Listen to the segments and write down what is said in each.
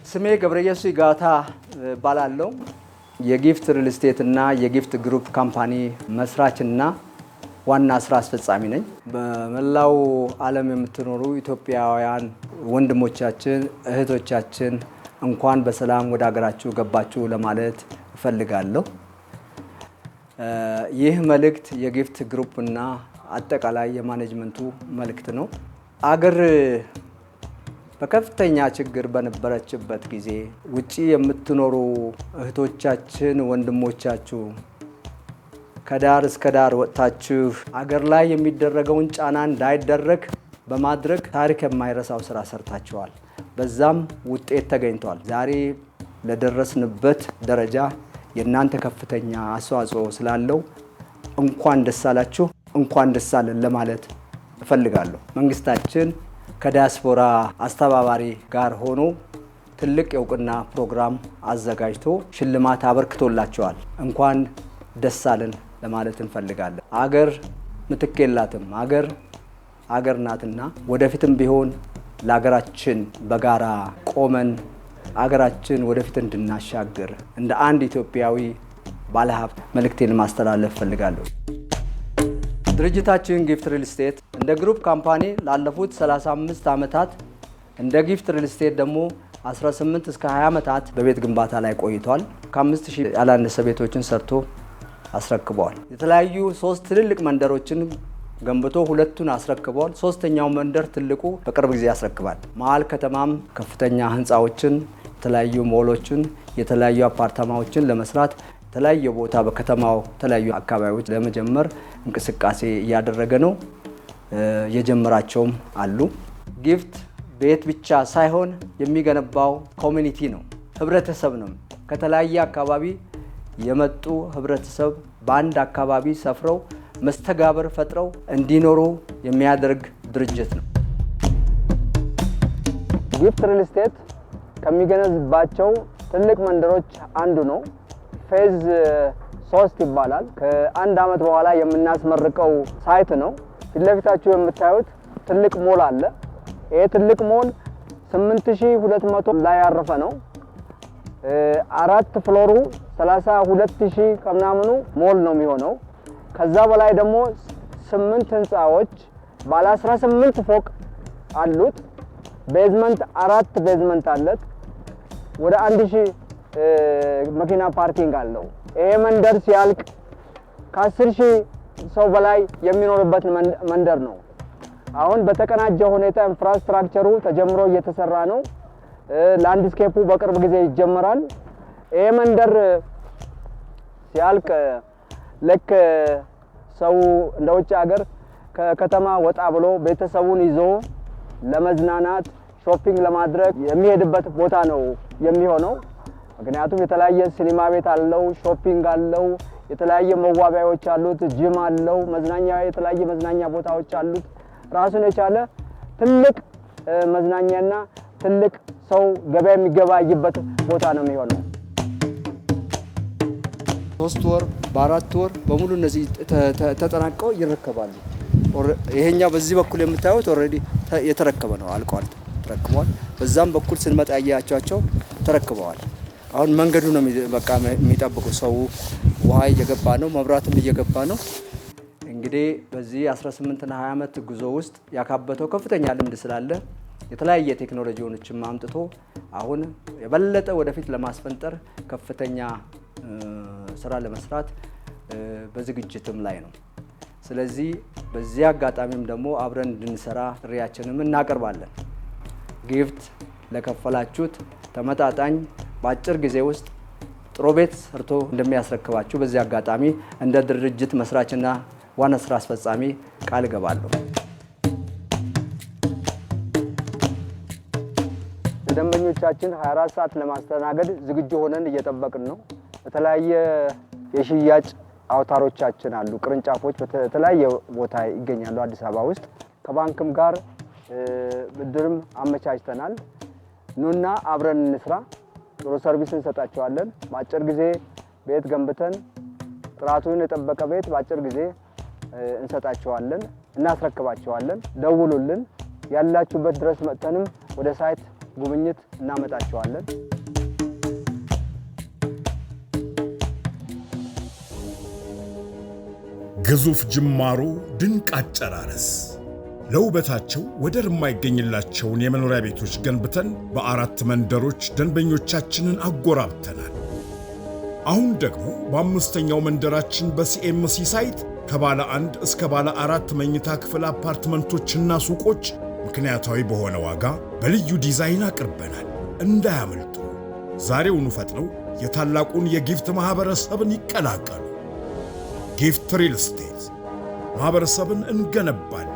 ስሜ ገብረየሱ ይጋታ ባላለው የጊፍት ሪል ስቴት እና የጊፍት ግሩፕ ካምፓኒ መስራችና ዋና ስራ አስፈጻሚ ነኝ። በመላው ዓለም የምትኖሩ ኢትዮጵያውያን ወንድሞቻችን እህቶቻችን እንኳን በሰላም ወደ ሀገራችሁ ገባችሁ ለማለት እፈልጋለሁ። ይህ መልእክት የጊፍት ግሩፕ እና አጠቃላይ የማኔጅመንቱ መልእክት ነው። አገር በከፍተኛ ችግር በነበረችበት ጊዜ ውጪ የምትኖሩ እህቶቻችን ወንድሞቻችሁ ከዳር እስከ ዳር ወጣችሁ አገር ላይ የሚደረገውን ጫና እንዳይደረግ በማድረግ ታሪክ የማይረሳው ስራ ሰርታችኋል። በዛም ውጤት ተገኝቷል። ዛሬ ለደረስንበት ደረጃ የእናንተ ከፍተኛ አስተዋጽኦ ስላለው እንኳን ደስ አላችሁ፣ እንኳን ደስ አለን ለማለት እፈልጋለሁ። መንግስታችን ከዲያስፖራ አስተባባሪ ጋር ሆኖ ትልቅ የእውቅና ፕሮግራም አዘጋጅቶ ሽልማት አበርክቶላቸዋል። እንኳን ደስ አለን ለማለት እንፈልጋለን። አገር ምትክ የላትም። አገር ናትና ወደፊትም ቢሆን ለሀገራችን በጋራ ቆመን አገራችን ወደፊት እንድናሻገር እንደ አንድ ኢትዮጵያዊ ባለሀብት መልእክቴን ማስተላለፍ እፈልጋለሁ። ድርጅታችን ጊፍት ሪል ስቴት እንደ ግሩፕ ካምፓኒ ላለፉት 35 ዓመታት እንደ ጊፍት ሪል ስቴት ደግሞ 18 እስከ 20 ዓመታት በቤት ግንባታ ላይ ቆይቷል። ከ5000 ያላነሰ ቤቶችን ሰርቶ አስረክበዋል። የተለያዩ 3 ትልልቅ መንደሮችን ገንብቶ 2ቱን አስረክበዋል። 3ኛው መንደር ትልቁ በቅርብ ጊዜ ያስረክባል። መሀል ከተማም ከፍተኛ ህንፃዎችን፣ የተለያዩ ሞሎችን፣ የተለያዩ አፓርታማዎችን ለመስራት የተለያየ ቦታ በከተማው የተለያዩ አካባቢዎች ለመጀመር እንቅስቃሴ እያደረገ ነው። የጀመራቸውም አሉ። ጊፍት ቤት ብቻ ሳይሆን የሚገነባው ኮሚኒቲ ነው፣ ህብረተሰብ ነው። ከተለያየ አካባቢ የመጡ ህብረተሰብ በአንድ አካባቢ ሰፍረው መስተጋብር ፈጥረው እንዲኖሩ የሚያደርግ ድርጅት ነው። ጊፍት ሪል ስቴት ከሚገነባቸው ትልቅ መንደሮች አንዱ ነው። ፌዝ 3 ይባላል። ከአንድ ዓመት በኋላ የምናስመርቀው ሳይት ነው። ፊት ለፊታችሁ የምታዩት ትልቅ ሞል አለ። ይሄ ትልቅ ሞል 8200 ላይ ያረፈ ነው። 4 ፍሎሩ 32000 ከምናምኑ ሞል ነው የሚሆነው። ከዛ በላይ ደግሞ 8 ህንፃዎች ባለ 18 ፎቅ አሉት። ቤዝመንት 4 ቤዝመንት አለት። ወደ 1000 መኪና ፓርኪንግ አለው። ይሄ መንደር ሲያልቅ ከ10000 ሰው በላይ የሚኖርበት መንደር ነው። አሁን በተቀናጀ ሁኔታ ኢንፍራስትራክቸሩ ተጀምሮ እየተሰራ ነው። ላንድስኬፑ በቅርብ ጊዜ ይጀመራል። ይሄ መንደር ሲያልቅ ልክ ሰው እንደ ውጭ ሀገር ከከተማ ወጣ ብሎ ቤተሰቡን ይዞ ለመዝናናት ሾፒንግ ለማድረግ የሚሄድበት ቦታ ነው የሚሆነው። ምክንያቱም የተለያየ ሲኒማ ቤት አለው፣ ሾፒንግ አለው፣ የተለያየ መዋቢያዎች አሉት፣ ጂም አለው፣ መዝናኛ የተለያየ መዝናኛ ቦታዎች አሉት። ራሱን የቻለ ትልቅ መዝናኛና ትልቅ ሰው ገበያ የሚገባይበት ቦታ ነው የሚሆነው። 3 ወር በ4 ወር በሙሉ እነዚህ ተጠናቀው ይረከባሉ። ይሄኛው በዚህ በኩል የምታዩት ኦልሬዲ የተረከበ ነው፣ አልቋል፣ ተረክቧል። በዛም በኩል ስንመጣ ያያያቸው ተረክበዋል። አሁን መንገዱ ነው በቃ የሚጠብቁ። ሰው ውሃ እየገባ ነው፣ መብራትም እየገባ ነው። እንግዲህ በዚህ 18 እና 20 ዓመት ጉዞ ውስጥ ያካበተው ከፍተኛ ልምድ ስላለ የተለያየ ቴክኖሎጂዎችን አምጥቶ አሁን የበለጠ ወደፊት ለማስፈንጠር ከፍተኛ ስራ ለመስራት በዝግጅትም ላይ ነው። ስለዚህ በዚህ አጋጣሚም ደግሞ አብረን እንድንሰራ ጥሪያችንን እናቀርባለን። ጊፍት ለከፈላችሁት ተመጣጣኝ በአጭር ጊዜ ውስጥ ጥሩ ቤት ሰርቶ እንደሚያስረክባችሁ በዚህ አጋጣሚ እንደ ድርጅት መስራችና ዋና ስራ አስፈጻሚ ቃል እገባለሁ። ለደንበኞቻችን 24 ሰዓት ለማስተናገድ ዝግጁ ሆነን እየጠበቅን ነው። በተለያየ የሽያጭ አውታሮቻችን አሉ፣ ቅርንጫፎች በተለያየ ቦታ ይገኛሉ አዲስ አበባ ውስጥ። ከባንክም ጋር ብድርም አመቻችተናል። ኑና አብረን እንስራ። ጥሩ ሰርቪስ እንሰጣቸዋለን። በአጭር ጊዜ ቤት ገንብተን ጥራቱን የጠበቀ ቤት በአጭር ጊዜ እንሰጣቸዋለን፣ እናስረክባቸዋለን። ደውሉልን። ያላችሁበት ድረስ መጥተንም ወደ ሳይት ጉብኝት እናመጣቸዋለን። ግዙፍ ጅማሮ ድንቅ አጨራረስ ለውበታቸው ወደር የማይገኝላቸውን የመኖሪያ ቤቶች ገንብተን በአራት መንደሮች ደንበኞቻችንን አጎራብተናል። አሁን ደግሞ በአምስተኛው መንደራችን በሲኤምሲ ሳይት ከባለ 1 እስከ ባለ 4 መኝታ ክፍል አፓርትመንቶችና ሱቆች ምክንያታዊ በሆነ ዋጋ በልዩ ዲዛይን አቅርበናል። እንዳያመልጡ! ዛሬውኑ ፈጥነው የታላቁን የጊፍት ማህበረሰብን ይቀላቀሉ። ጊፍት ሪል ስቴት ማህበረሰብን እንገነባለን።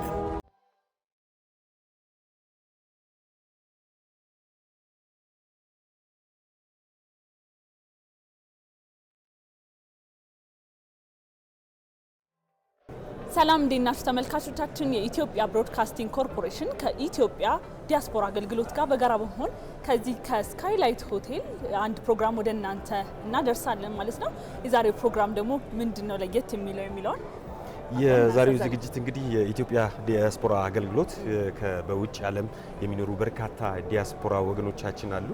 ሰላም እንዴት ናችሁ ተመልካቾቻችን? የኢትዮጵያ ብሮድካስቲንግ ኮርፖሬሽን ከኢትዮጵያ ዲያስፖራ አገልግሎት ጋር በጋራ በመሆን ከዚህ ከስካይላይት ሆቴል አንድ ፕሮግራም ወደ እናንተ እናደርሳለን ማለት ነው። የዛሬው ፕሮግራም ደግሞ ምንድነው ለየት የሚለውን የዛሬው ዝግጅት እንግዲህ የኢትዮጵያ ዲያስፖራ አገልግሎት በውጭ ዓለም የሚኖሩ በርካታ ዲያስፖራ ወገኖቻችን አሉ።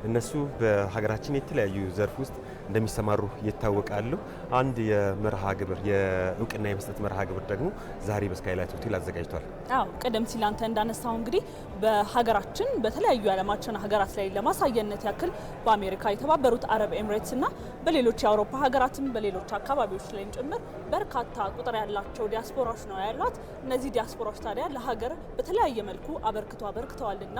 እነሱ በሀገራችን የተለያዩ ዘርፍ ውስጥ እንደሚሰማሩ ይታወቃሉ። አንድ የመርሃ ግብር የእውቅና የመስጠት መርሃ ግብር ደግሞ ዛሬ በስካይላይት ሆቴል አዘጋጅቷል። አዎ ቀደም ሲል አንተ እንዳነሳው እንግዲህ በሀገራችን በተለያዩ የዓለማችን ሀገራት ላይ ለማሳየነት ያክል በአሜሪካ፣ የተባበሩት አረብ ኤሚሬትስ እና በሌሎች የአውሮፓ ሀገራትም በሌሎች አካባቢዎች ላይም ጭምር በርካታ ቁጥር ያላቸው ዲያስፖራዎች ነው ያሏት። እነዚህ ዲያስፖራዎች ታዲያ ለሀገር በተለያየ መልኩ አበርክተዋልና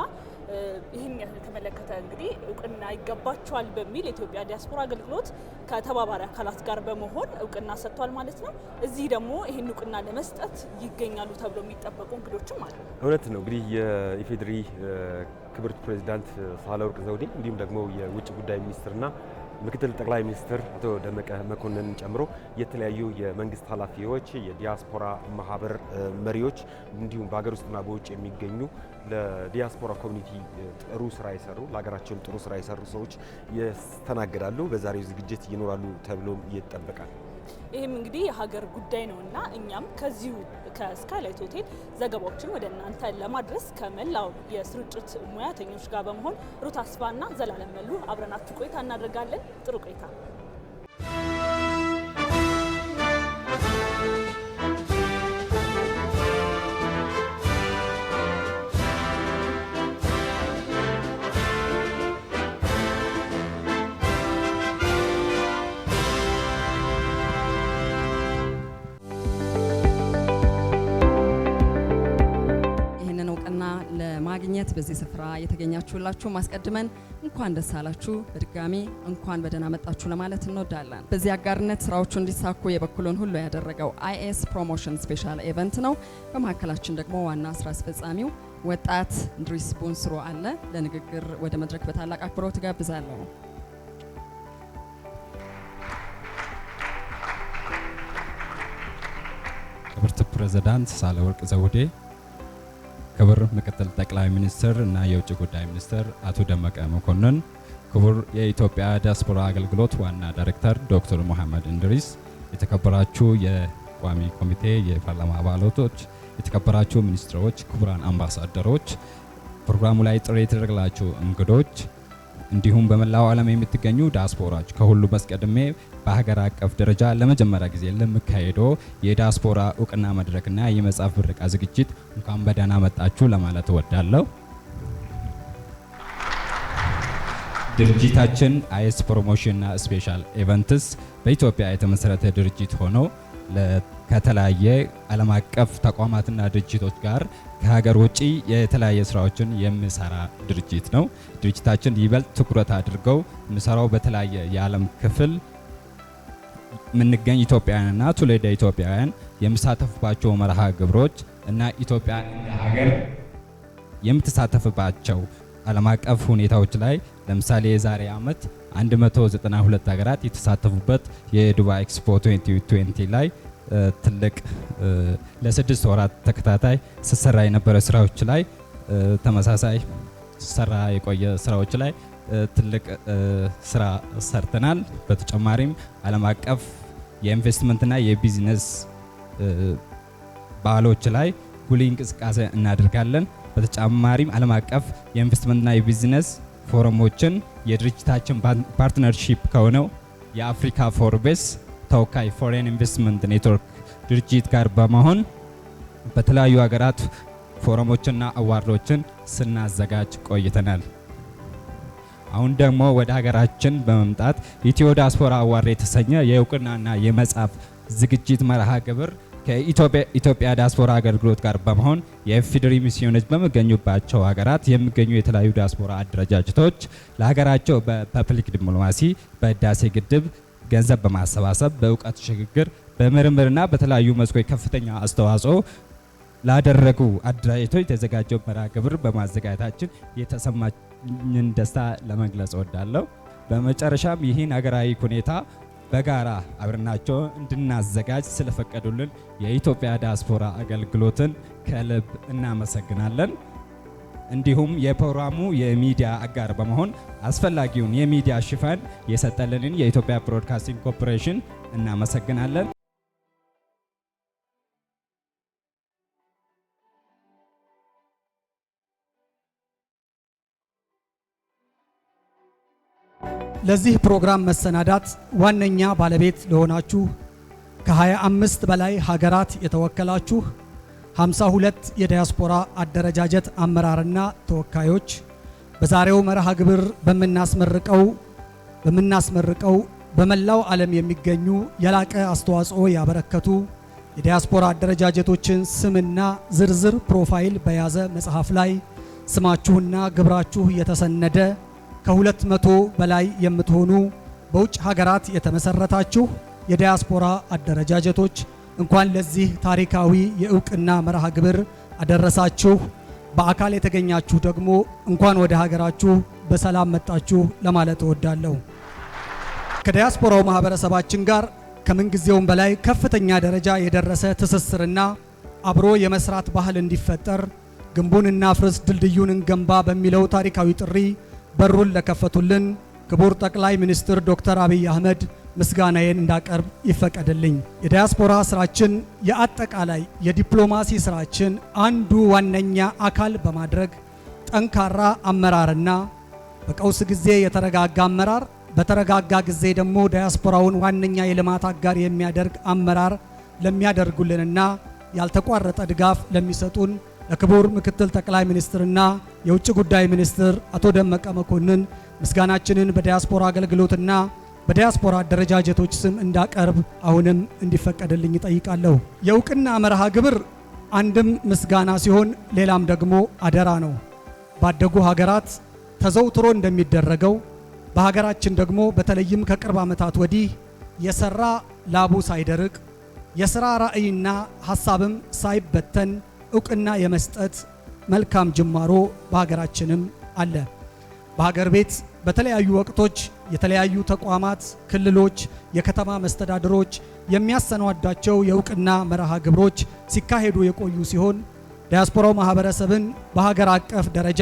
ይህን የተመለከተ እንግዲህ እውቅና ይገባቸዋል በሚል የኢትዮጵያ ዲያስፖራ አገልግሎት ከተባባሪ አካላት ጋር በመሆን እውቅና ሰጥቷል ማለት ነው። እዚህ ደግሞ ይህን እውቅና ለመስጠት ይገኛሉ ተብሎ የሚጠበቁ እንግዶችም አሉ። እውነት ነው። እንግዲህ የኢፌዴሪ ክብርት ፕሬዚዳንት ሳህለወርቅ ዘውዴ እንዲሁም ደግሞ የውጭ ጉዳይ ሚኒስትርና ምክትል ጠቅላይ ሚኒስትር አቶ ደመቀ መኮንን ጨምሮ የተለያዩ የመንግስት ኃላፊዎች፣ የዲያስፖራ ማህበር መሪዎች እንዲሁም በሀገር ውስጥና በውጭ የሚገኙ ለዲያስፖራ ኮሚኒቲ ጥሩ ስራ የሰሩ ለሀገራቸው ጥሩ ስራ የሰሩ ሰዎች ያስተናግዳሉ። በዛሬው ዝግጅት ይኖራሉ ተብሎ ይጠበቃል። ይህም እንግዲህ የሀገር ጉዳይ ነውና እኛም ከዚሁ ከስካይላይት ሆቴል ዘገባዎችን ወደ እናንተ ለማድረስ ከመላው የስርጭት ሙያተኞች ጋር በመሆን ሩት አስፋና ዘላለም መሉ አብረናችሁ ቆይታ እናደርጋለን። ጥሩ ቆይታ። ለማግኘት በዚህ ስፍራ የተገኛችሁላችሁ ማስቀድመን እንኳን ደስ አላችሁ፣ በድጋሚ እንኳን በደህና መጣችሁ ለማለት እንወዳለን። በዚህ አጋርነት ስራዎቹ እንዲሳኩ የበኩሉን ሁሉ ያደረገው አይኤስ ፕሮሞሽን ስፔሻል ኢቨንት ነው። በመካከላችን ደግሞ ዋና ስራ አስፈጻሚው ወጣት እንድሪስ ቡንስሮ አለ። ለንግግር ወደ መድረክ በታላቅ አክብሮት ጋብዛለሁ። ክብርት ፕሬዝዳንት ሳህለወርቅ ዘውዴ፣ ክቡር ምክትል ጠቅላይ ሚኒስትር እና የውጭ ጉዳይ ሚኒስትር አቶ ደመቀ መኮንን፣ ክቡር የኢትዮጵያ ዲያስፖራ አገልግሎት ዋና ዳይሬክተር ዶክተር መሐመድ እንድሪስ፣ የተከበራችሁ የቋሚ ኮሚቴ የፓርላማ አባላቶች፣ የተከበራችሁ ሚኒስትሮች፣ ክቡራን አምባሳደሮች፣ ፕሮግራሙ ላይ ጥሪ የተደረገላችሁ እንግዶች እንዲሁም በመላው ዓለም የምትገኙ ዲያስፖራዎች ከሁሉ አስቀድሜ በሀገር አቀፍ ደረጃ ለመጀመሪያ ጊዜ ለሚካሄደው የዲያስፖራ እውቅና መድረክና የመጽሐፍ ምረቃ ዝግጅት እንኳን በደህና መጣችሁ ለማለት እወዳለሁ። ድርጅታችን አይኤስ ፕሮሞሽንና ስፔሻል ኢቨንትስ በኢትዮጵያ የተመሰረተ ድርጅት ሆኖ ከተለያየ ዓለም አቀፍ ተቋማትና ድርጅቶች ጋር ከሀገር ውጪ የተለያየ ስራዎችን የሚሰራ ድርጅት ነው። ድርጅታችን ይበልጥ ትኩረት አድርገው የሚሰራው በተለያየ የዓለም ክፍል የምንገኝ ኢትዮጵያውያንና ትውልደ ኢትዮጵያውያን የሚሳተፉባቸው መርሃ ግብሮች እና ኢትዮጵያ እንደ ሀገር የምትሳተፍባቸው ዓለም አቀፍ ሁኔታዎች ላይ ለምሳሌ የዛሬ ዓመት 192 ሀገራት የተሳተፉበት የዱባይ ኤክስፖ 2020 ላይ ትልቅ ለ6 ወራት ተከታታይ ሲሰራ የነበረ ስራዎች ላይ ተመሳሳይ ሲሰራ የቆየ ስራዎች ላይ ትልቅ ስራ ሰርተናል። በተጨማሪም ዓለም አቀፍ የኢንቨስትመንትና የቢዝነስ ባህሎች ላይ ጉልህ እንቅስቃሴ እናደርጋለን። በተጨማሪም ዓለም አቀፍ የኢንቨስትመንትና የቢዝነስ ፎረሞችን የድርጅታችን ፓርትነርሺፕ ከሆነው የአፍሪካ ፎርቤስ ተወካይ ፎሬን ኢንቨስትመንት ኔትወርክ ድርጅት ጋር በመሆን በተለያዩ ሀገራት ፎረሞችና አዋርዶችን ስናዘጋጅ ቆይተናል። አሁን ደግሞ ወደ ሀገራችን በመምጣት ኢትዮ ዲያስፖራ አዋርድ የተሰኘ የእውቅናና የመጽሐፍ ዝግጅት መርሃ ግብር ከኢትዮጵያ ዲያስፖራ አገልግሎት ጋር በመሆን የኢፌዴሪ ሚስዮኖች በሚገኙባቸው ሀገራት የሚገኙ የተለያዩ ዲያስፖራ አደረጃጀቶች ለሀገራቸው በፐብሊክ ዲፕሎማሲ፣ በህዳሴ ግድብ ገንዘብ በማሰባሰብ በእውቀት ሽግግር፣ በምርምርና በተለያዩ መስኮች ከፍተኛ አስተዋጽኦ ላደረጉ አደራጅቶች የተዘጋጀው መርሃ ግብር በማዘጋጀታችን የተሰማኝን ደስታ ለመግለጽ እወዳለሁ። በመጨረሻም ይህን ሀገራዊ ሁኔታ በጋራ አብረናቸው እንድናዘጋጅ ስለፈቀዱልን የኢትዮጵያ ዲያስፖራ አገልግሎትን ከልብ እናመሰግናለን። እንዲሁም የፕሮግራሙ የሚዲያ አጋር በመሆን አስፈላጊውን የሚዲያ ሽፋን የሰጠልንን የኢትዮጵያ ብሮድካስቲንግ ኮርፖሬሽን እናመሰግናለን። ለዚህ ፕሮግራም መሰናዳት ዋነኛ ባለቤት ለሆናችሁ ከ25 በላይ ሀገራት የተወከላችሁ 52 የዲያስፖራ አደረጃጀት አመራርና ተወካዮች በዛሬው መርሃ ግብር በምናስመርቀው በመላው ዓለም የሚገኙ የላቀ አስተዋጽኦ ያበረከቱ የዲያስፖራ አደረጃጀቶችን ስምና ዝርዝር ፕሮፋይል በያዘ መጽሐፍ ላይ ስማችሁና ግብራችሁ የተሰነደ ከ200 በላይ የምትሆኑ በውጭ ሀገራት የተመሰረታችሁ የዲያስፖራ አደረጃጀቶች እንኳን ለዚህ ታሪካዊ የእውቅና መርሃ ግብር አደረሳችሁ። በአካል የተገኛችሁ ደግሞ እንኳን ወደ ሀገራችሁ በሰላም መጣችሁ ለማለት እወዳለሁ። ከዲያስፖራው ማህበረሰባችን ጋር ከምንጊዜውም በላይ ከፍተኛ ደረጃ የደረሰ ትስስርና አብሮ የመስራት ባህል እንዲፈጠር ግንቡን እናፍርስ ድልድዩን እንገንባ በሚለው ታሪካዊ ጥሪ በሩን ለከፈቱልን ክቡር ጠቅላይ ሚኒስትር ዶክተር አብይ አህመድ ምስጋናዬን እንዳቀርብ ይፈቀድልኝ። የዲያስፖራ ስራችን የአጠቃላይ የዲፕሎማሲ ስራችን አንዱ ዋነኛ አካል በማድረግ ጠንካራ አመራርና በቀውስ ጊዜ የተረጋጋ አመራር፣ በተረጋጋ ጊዜ ደግሞ ዲያስፖራውን ዋነኛ የልማት አጋር የሚያደርግ አመራር ለሚያደርጉልንና ያልተቋረጠ ድጋፍ ለሚሰጡን ለክቡር ምክትል ጠቅላይ ሚኒስትርና የውጭ ጉዳይ ሚኒስትር አቶ ደመቀ መኮንን ምስጋናችንን በዲያስፖራ አገልግሎትና በዲያስፖራ አደረጃጀቶች ስም እንዳቀርብ አሁንም እንዲፈቀድልኝ እጠይቃለሁ። የእውቅና መርሃ ግብር አንድም ምስጋና ሲሆን ሌላም ደግሞ አደራ ነው። ባደጉ ሀገራት ተዘውትሮ እንደሚደረገው በሀገራችን ደግሞ በተለይም ከቅርብ ዓመታት ወዲህ የሰራ ላቡ ሳይደርቅ የሥራ ራዕይና ሐሳብም ሳይበተን እውቅና የመስጠት መልካም ጅማሮ በሀገራችንም አለ። በሀገር ቤት በተለያዩ ወቅቶች የተለያዩ ተቋማት፣ ክልሎች፣ የከተማ መስተዳድሮች የሚያሰናዷቸው የእውቅና መርሃ ግብሮች ሲካሄዱ የቆዩ ሲሆን ዲያስፖራው ማህበረሰብን በሀገር አቀፍ ደረጃ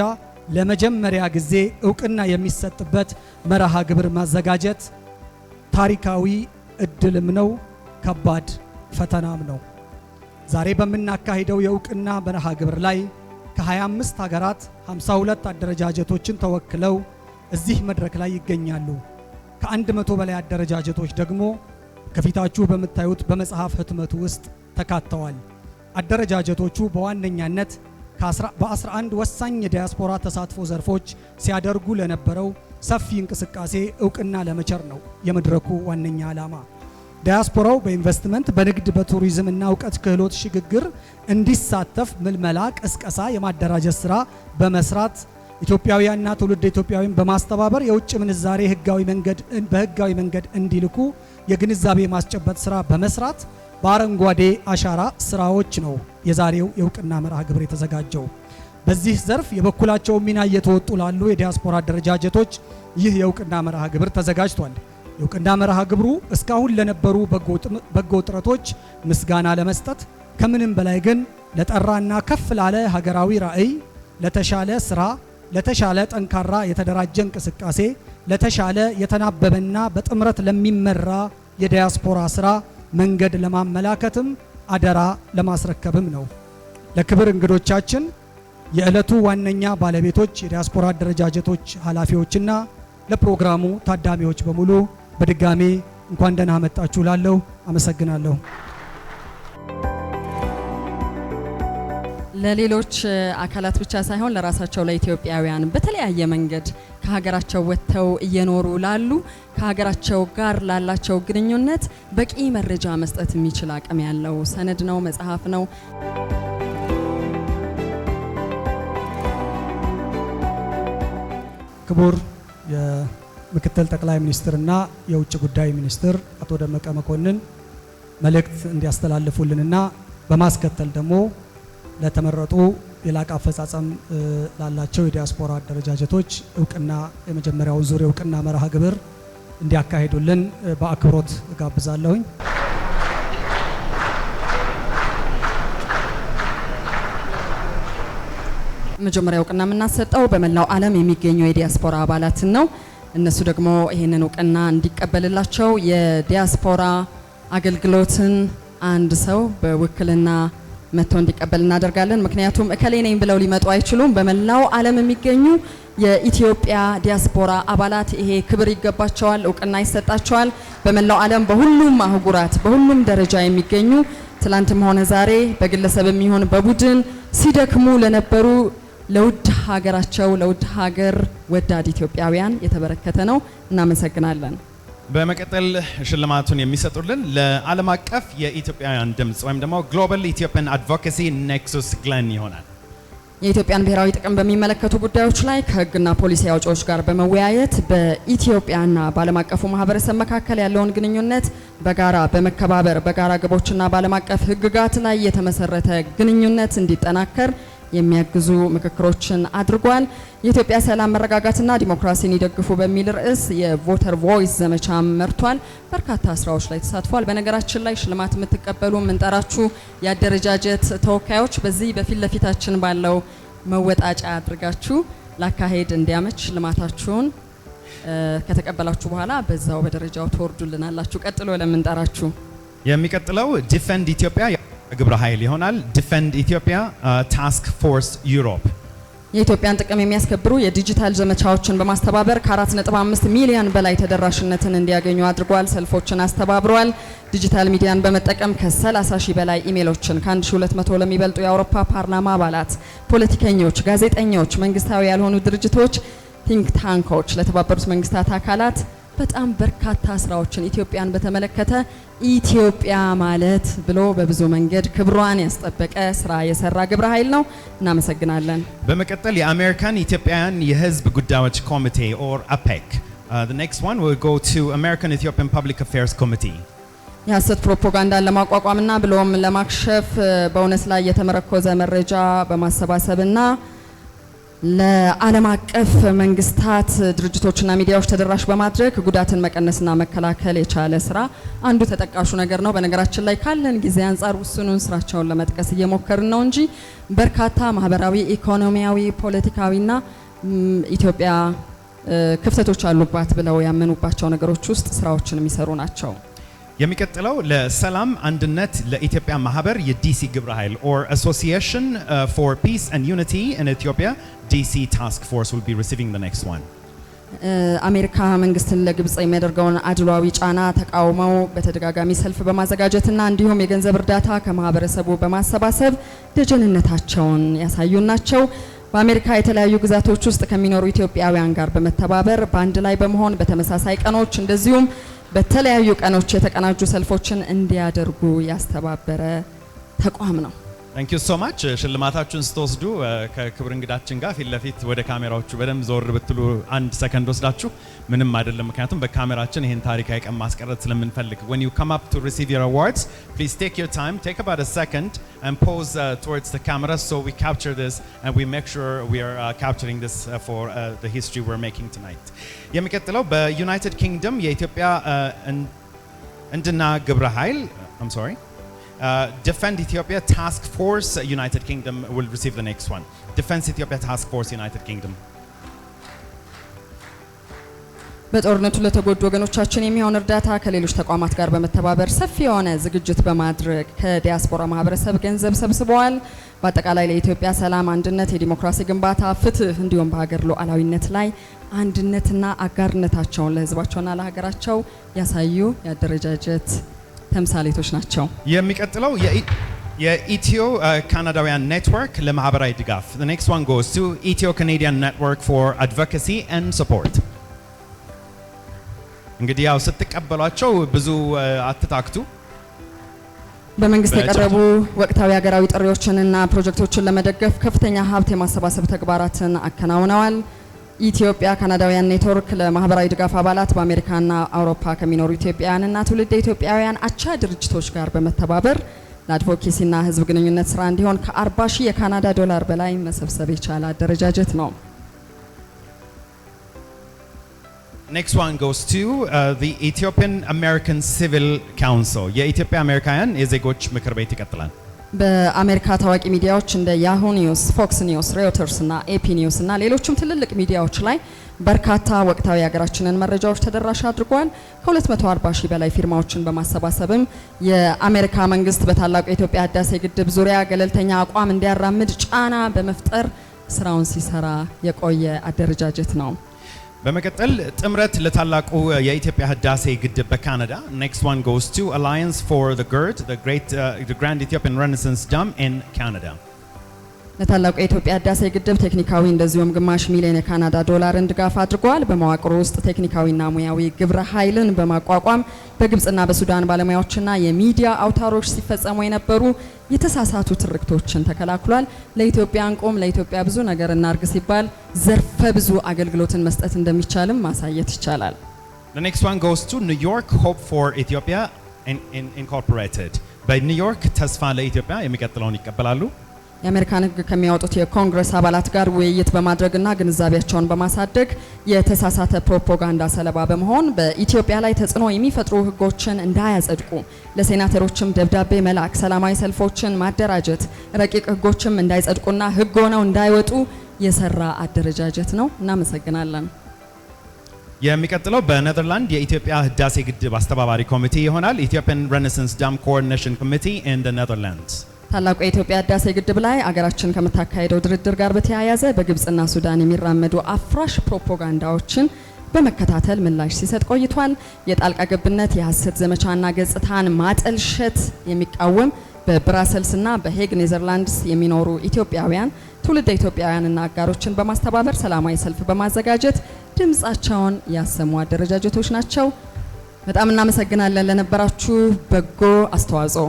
ለመጀመሪያ ጊዜ እውቅና የሚሰጥበት መርሃ ግብር ማዘጋጀት ታሪካዊ እድልም ነው፣ ከባድ ፈተናም ነው። ዛሬ በምናካሂደው የእውቅና መርሃ ግብር ላይ ከ25 ሀገራት 52 አደረጃጀቶችን ተወክለው እዚህ መድረክ ላይ ይገኛሉ። ከ100 በላይ አደረጃጀቶች ደግሞ ከፊታችሁ በምታዩት በመጽሐፍ ህትመቱ ውስጥ ተካተዋል። አደረጃጀቶቹ በዋነኛነት በ11 ወሳኝ የዲያስፖራ ተሳትፎ ዘርፎች ሲያደርጉ ለነበረው ሰፊ እንቅስቃሴ እውቅና ለመቸር ነው የመድረኩ ዋነኛ ዓላማ። ዲያስፖራው በኢንቨስትመንት፣ በንግድ፣ በቱሪዝም እና እውቀት ክህሎት ሽግግር እንዲሳተፍ ምልመላ፣ ቅስቀሳ፣ የማደራጀት ስራ በመስራት ኢትዮጵያውያንና ትውልደ ኢትዮጵያውያን በማስተባበር የውጭ ምንዛሬ በህጋዊ መንገድ እንዲልኩ የግንዛቤ ማስጨበጥ ስራ በመስራት በአረንጓዴ አሻራ ስራዎች ነው የዛሬው የእውቅና መርሃ ግብር የተዘጋጀው። በዚህ ዘርፍ የበኩላቸው ሚና እየተወጡ ላሉ የዲያስፖራ አደረጃጀቶች ይህ የእውቅና መርሃ ግብር ተዘጋጅቷል። የእውቅና መርሃ ግብሩ እስካሁን ለነበሩ በጎ ጥረቶች ምስጋና ለመስጠት ከምንም በላይ ግን ለጠራና ከፍ ላለ ሀገራዊ ራዕይ፣ ለተሻለ ስራ፣ ለተሻለ ጠንካራ የተደራጀ እንቅስቃሴ፣ ለተሻለ የተናበበና በጥምረት ለሚመራ የዲያስፖራ ስራ መንገድ ለማመላከትም አደራ ለማስረከብም ነው። ለክብር እንግዶቻችን የዕለቱ ዋነኛ ባለቤቶች፣ የዲያስፖራ አደረጃጀቶች ኃላፊዎችና ለፕሮግራሙ ታዳሚዎች በሙሉ በድጋሜ እንኳን ደህና መጣችሁ ላለሁ አመሰግናለሁ። ለሌሎች አካላት ብቻ ሳይሆን ለራሳቸው ለኢትዮጵያውያን በተለያየ መንገድ ከሀገራቸው ወጥተው እየኖሩ ላሉ ከሀገራቸው ጋር ላላቸው ግንኙነት በቂ መረጃ መስጠት የሚችል አቅም ያለው ሰነድ ነው፣ መጽሐፍ ነው። ክቡር የምክትል ጠቅላይ ሚኒስትርና የውጭ ጉዳይ ሚኒስትር አቶ ደመቀ መኮንን መልእክት እንዲያስተላልፉልንና በማስከተል ደግሞ ለተመረጡ የላቀ አፈጻጸም ላላቸው የዲያስፖራ አደረጃጀቶች እውቅና የመጀመሪያውን ዙር እውቅና መርሃ ግብር እንዲያካሂዱልን በአክብሮት እጋብዛለሁኝ። መጀመሪያ እውቅና የምናሰጠው በመላው ዓለም የሚገኙ የዲያስፖራ አባላትን ነው። እነሱ ደግሞ ይሄንን እውቅና እንዲቀበልላቸው የዲያስፖራ አገልግሎትን አንድ ሰው በውክልና መጥቶ እንዲቀበል እናደርጋለን። ምክንያቱም እከሌ ነኝ ብለው ሊመጡ አይችሉም። በመላው ዓለም የሚገኙ የኢትዮጵያ ዲያስፖራ አባላት ይሄ ክብር ይገባቸዋል፣ እውቅና ይሰጣቸዋል። በመላው ዓለም በሁሉም አህጉራት በሁሉም ደረጃ የሚገኙ ትላንትም ሆነ ዛሬ በግለሰብም ይሁን በቡድን ሲደክሙ ለነበሩ ለውድ ሀገራቸው ለውድ ሀገር ወዳድ ኢትዮጵያውያን የተበረከተ ነው። እናመሰግናለን። በመቀጠል ሽልማቱን የሚሰጡልን ለዓለም አቀፍ የኢትዮጵያውያን ድምጽ ወይም ደግሞ ግሎባል ኢትዮጵያን አድቮኬሲ ኔክሱስ ግለን ይሆናል። የኢትዮጵያን ብሔራዊ ጥቅም በሚመለከቱ ጉዳዮች ላይ ከሕግና ፖሊሲ አውጪዎች ጋር በመወያየት በኢትዮጵያና በዓለም አቀፉ ማህበረሰብ መካከል ያለውን ግንኙነት በጋራ በመከባበር በጋራ ግቦችና በዓለም አቀፍ ሕግጋት ላይ የተመሰረተ ግንኙነት እንዲጠናከር የሚያግዙ ምክክሮችን አድርጓል። የኢትዮጵያ ሰላም መረጋጋትና ዲሞክራሲን ይደግፉ በሚል ርዕስ የቮተር ቮይስ ዘመቻ መርቷል። በርካታ ስራዎች ላይ ተሳትፏል። በነገራችን ላይ ሽልማት የምትቀበሉ የምንጠራችሁ የአደረጃጀት ተወካዮች በዚህ በፊት ለፊታችን ባለው መወጣጫ አድርጋችሁ ላካሄድ እንዲያመች ሽልማታችሁን ከተቀበላችሁ በኋላ በዛው በደረጃው ትወርዱልናላችሁ። ቀጥሎ ለምንጠራችሁ የሚቀጥለው ዲፌንድ ኢትዮጵያ ግብረ ኃይል ይሆናል። ዲፌንድ ኢትዮጵያ ታስክ ፎርስ ዩሮፕ የኢትዮጵያን ጥቅም የሚያስከብሩ የዲጂታል ዘመቻዎችን በማስተባበር ከ4.5 ሚሊዮን በላይ ተደራሽነትን እንዲያገኙ አድርጓል። ሰልፎችን አስተባብሯል። ዲጂታል ሚዲያን በመጠቀም ከ30 ሺህ በላይ ኢሜሎችን ከ1200 ለሚበልጡ የአውሮፓ ፓርላማ አባላት፣ ፖለቲከኞች፣ ጋዜጠኞች፣ መንግስታዊ ያልሆኑ ድርጅቶች፣ ቲንክ ታንኮች፣ ለተባበሩት መንግስታት አካላት በጣም በርካታ ስራዎችን ኢትዮጵያን በተመለከተ ኢትዮጵያ ማለት ብሎ በብዙ መንገድ ክብሯን ያስጠበቀ ስራ የሰራ ግብረ ኃይል ነው። እናመሰግናለን። በመቀጠል የአሜሪካን ኢትዮጵያውያን የህዝብ ጉዳዮች ኮሚቴ or APEC. The next one will go to American Ethiopian Public Affairs Committee. የሐሰት ፕሮፓጋንዳን ለማቋቋምና ብሎም ለማክሸፍ በእውነት ላይ የተመረኮዘ መረጃ በማሰባሰብና ለዓለም አቀፍ መንግስታት ድርጅቶችና ሚዲያዎች ተደራሽ በማድረግ ጉዳትን መቀነስና መከላከል የቻለ ስራ አንዱ ተጠቃሹ ነገር ነው። በነገራችን ላይ ካለን ጊዜ አንጻር ውስኑን ስራቸውን ለመጥቀስ እየሞከርን ነው እንጂ በርካታ ማህበራዊ፣ ኢኮኖሚያዊ፣ ፖለቲካዊና ኢትዮጵያ ክፍተቶች አሉባት ብለው ያመኑባቸው ነገሮች ውስጥ ስራዎችን የሚሰሩ ናቸው። የሚቀጥለው ለሰላም አንድነት ለኢትዮጵያ ማህበር የዲሲ ግብረ ኃይል or Association for Peace and Unity in Ethiopia DC Task Force will be receiving the next one. አሜሪካ መንግስትን ለግብጽ የሚያደርገውን አድሏዊ ጫና ተቃውመው በተደጋጋሚ ሰልፍ በማዘጋጀትና እንዲሁም የገንዘብ እርዳታ ከማህበረሰቡ በማሰባሰብ ደጀንነታቸውን ያሳዩ ናቸው። በአሜሪካ የተለያዩ ግዛቶች ውስጥ ከሚኖሩ ኢትዮጵያውያን ጋር በመተባበር በአንድ ላይ በመሆን በተመሳሳይ ቀኖች እንደዚሁም በተለያዩ ቀኖች የተቀናጁ ሰልፎችን እንዲያደርጉ ያስተባበረ ተቋም ነው። Thank you so much. ሽልማታችሁን ስትወስዱ ከክብር እንግዳችን ጋር ፊት ለፊት ወደ ካሜራዎቹ በደንብ ዞር ብትሉ አንድ ሰከንድ ወስዳችሁ ምንም አይደለም፣ ምክንያቱም በካሜራችን ይሄን ታሪካዊ ቀን ማስቀረት ስለምንፈልግ. When you come up to receive your awards, please take your time, take about a second and pose towards the camera so we capture this and we make sure we are capturing this for the history we're making tonight. የሚቀጥለው በዩናይትድ ኪንግደም የኢትዮጵያ እንድና ግብረ ኃይል I'm sorry. Defend Ethiopia Task Force United Kingdom will receive the next one. Defense Ethiopia Task Force United Kingdom. በጦርነቱ ለተጎዱ ወገኖቻችን የሚሆን እርዳታ ከሌሎች ተቋማት ጋር በመተባበር ሰፊ የሆነ ዝግጅት በማድረግ ከዲያስፖራ ማህበረሰብ ገንዘብ ሰብስበዋል። በአጠቃላይ ለኢትዮጵያ ሰላም፣ አንድነት፣ የዲሞክራሲ ግንባታ፣ ፍትህ እንዲሁም በሀገር ሉዓላዊነት ላይ አንድነትና አጋርነታቸውን ለህዝባቸውና ለሀገራቸው ያሳዩ የአደረጃጀት ተምሳሌቶች ናቸው። የሚቀጥለው የኢትዮ ካናዳውያን ኔትወርክ ለማህበራዊ ድጋፍ the next one goes to Ethio Canadian Network for Advocacy and Support። እንግዲህ ያው ስትቀበሏቸው ብዙ አትታክቱ። በመንግስት የቀረቡ ወቅታዊ ሀገራዊ ጥሪዎችንና ፕሮጀክቶችን ለመደገፍ ከፍተኛ ሀብት የማሰባሰብ ተግባራትን አከናውነዋል። ኢትዮጵያ ካናዳውያን ኔትወርክ ለማህበራዊ ድጋፍ አባላት በአሜሪካና አውሮፓ ከሚኖሩ ኢትዮጵያውያንና ትውልደ ኢትዮጵያውያን አቻ ድርጅቶች ጋር በመተባበር ለአድቮኬሲና ህዝብ ግንኙነት ስራ እንዲሆን ከ40 ሺህ የካናዳ ዶላር በላይ መሰብሰብ የቻለ አደረጃጀት ነው። Next one goes to the Ethiopian American Civil Council የኢትዮጵያ አሜሪካውያን የዜጎች ምክር ቤት ይቀጥላል። በአሜሪካ ታዋቂ ሚዲያዎች እንደ ያሁ ኒውስ፣ ፎክስ ኒውስ፣ ሬውተርስ እና ኤፒ ኒውስ እና ሌሎችም ትልልቅ ሚዲያዎች ላይ በርካታ ወቅታዊ የሀገራችንን መረጃዎች ተደራሽ አድርጓል። ከ240 ሺህ በላይ ፊርማዎችን በማሰባሰብም የአሜሪካ መንግስት በታላቁ የኢትዮጵያ ህዳሴ ግድብ ዙሪያ ገለልተኛ አቋም እንዲያራምድ ጫና በመፍጠር ስራውን ሲሰራ የቆየ አደረጃጀት ነው። በመቀጠል ጥምረት ለታላቁ የኢትዮጵያ ህዳሴ ግድብ በካናዳ next one goes to Alliance for the GERD the Grand Ethiopian Renaissance Dam in Canada። ለታላቁ የኢትዮጵያ ህዳሴ ግድብ ቴክኒካዊ እንደዚሁም ግማሽ ሚሊዮን የካናዳ ዶላርን ድጋፍ አድርጓል። በመዋቅሩ ውስጥ ቴክኒካዊና ሙያዊ ግብረ ኃይልን በማቋቋም በግብጽና በሱዳን ባለሙያዎችና የሚዲያ አውታሮች ሲፈጸሙ የነበሩ የተሳሳቱ ትርክቶችን ተከላክሏል። ለኢትዮጵያ እንቆም፣ ለኢትዮጵያ ብዙ ነገር እናርግ ሲባል ዘርፈ ብዙ አገልግሎትን መስጠት እንደሚቻልም ማሳየት ይቻላል። The next one goes to New York Hope for Ethiopia Incorporated በኒውዮርክ ተስፋ ለኢትዮጵያ የሚቀጥለውን ይቀበላሉ። የአሜሪካን ህግ ከሚያወጡት የኮንግረስ አባላት ጋር ውይይት በማድረግና ግንዛቤያቸውን በማሳደግ የተሳሳተ ፕሮፓጋንዳ ሰለባ በመሆን በኢትዮጵያ ላይ ተጽዕኖ የሚፈጥሩ ህጎችን እንዳያጸድቁ ለሴናተሮችም ደብዳቤ መላክ፣ ሰላማዊ ሰልፎችን ማደራጀት፣ ረቂቅ ህጎችም እንዳይጸድቁና ህግ ሆነው እንዳይወጡ የሰራ አደረጃጀት ነው። እናመሰግናለን። የሚቀጥለው በኔዘርላንድ የኢትዮጵያ ህዳሴ ግድብ አስተባባሪ ኮሚቴ ይሆናል። Ethiopian Renaissance Dam Coordination Committee in the Netherlands። ታላቁ የኢትዮጵያ ህዳሴ ግድብ ላይ አገራችን ከምታካሄደው ድርድር ጋር በተያያዘ በግብጽና ሱዳን የሚራመዱ አፍራሽ ፕሮፓጋንዳዎችን በመከታተል ምላሽ ሲሰጥ ቆይቷል። የጣልቃ ገብነት፣ የሐሰት ዘመቻና ገጽታን ማጠልሸት የሚቃወም በብራሰልስና በሄግ ኔዘርላንድስ የሚኖሩ ኢትዮጵያውያን ትውልደ ኢትዮጵያውያንና አጋሮችን በማስተባበር ሰላማዊ ሰልፍ በማዘጋጀት ድምጻቸውን ያሰሙ አደረጃጀቶች ናቸው። በጣም እናመሰግናለን ለነበራችሁ በጎ አስተዋጽኦ።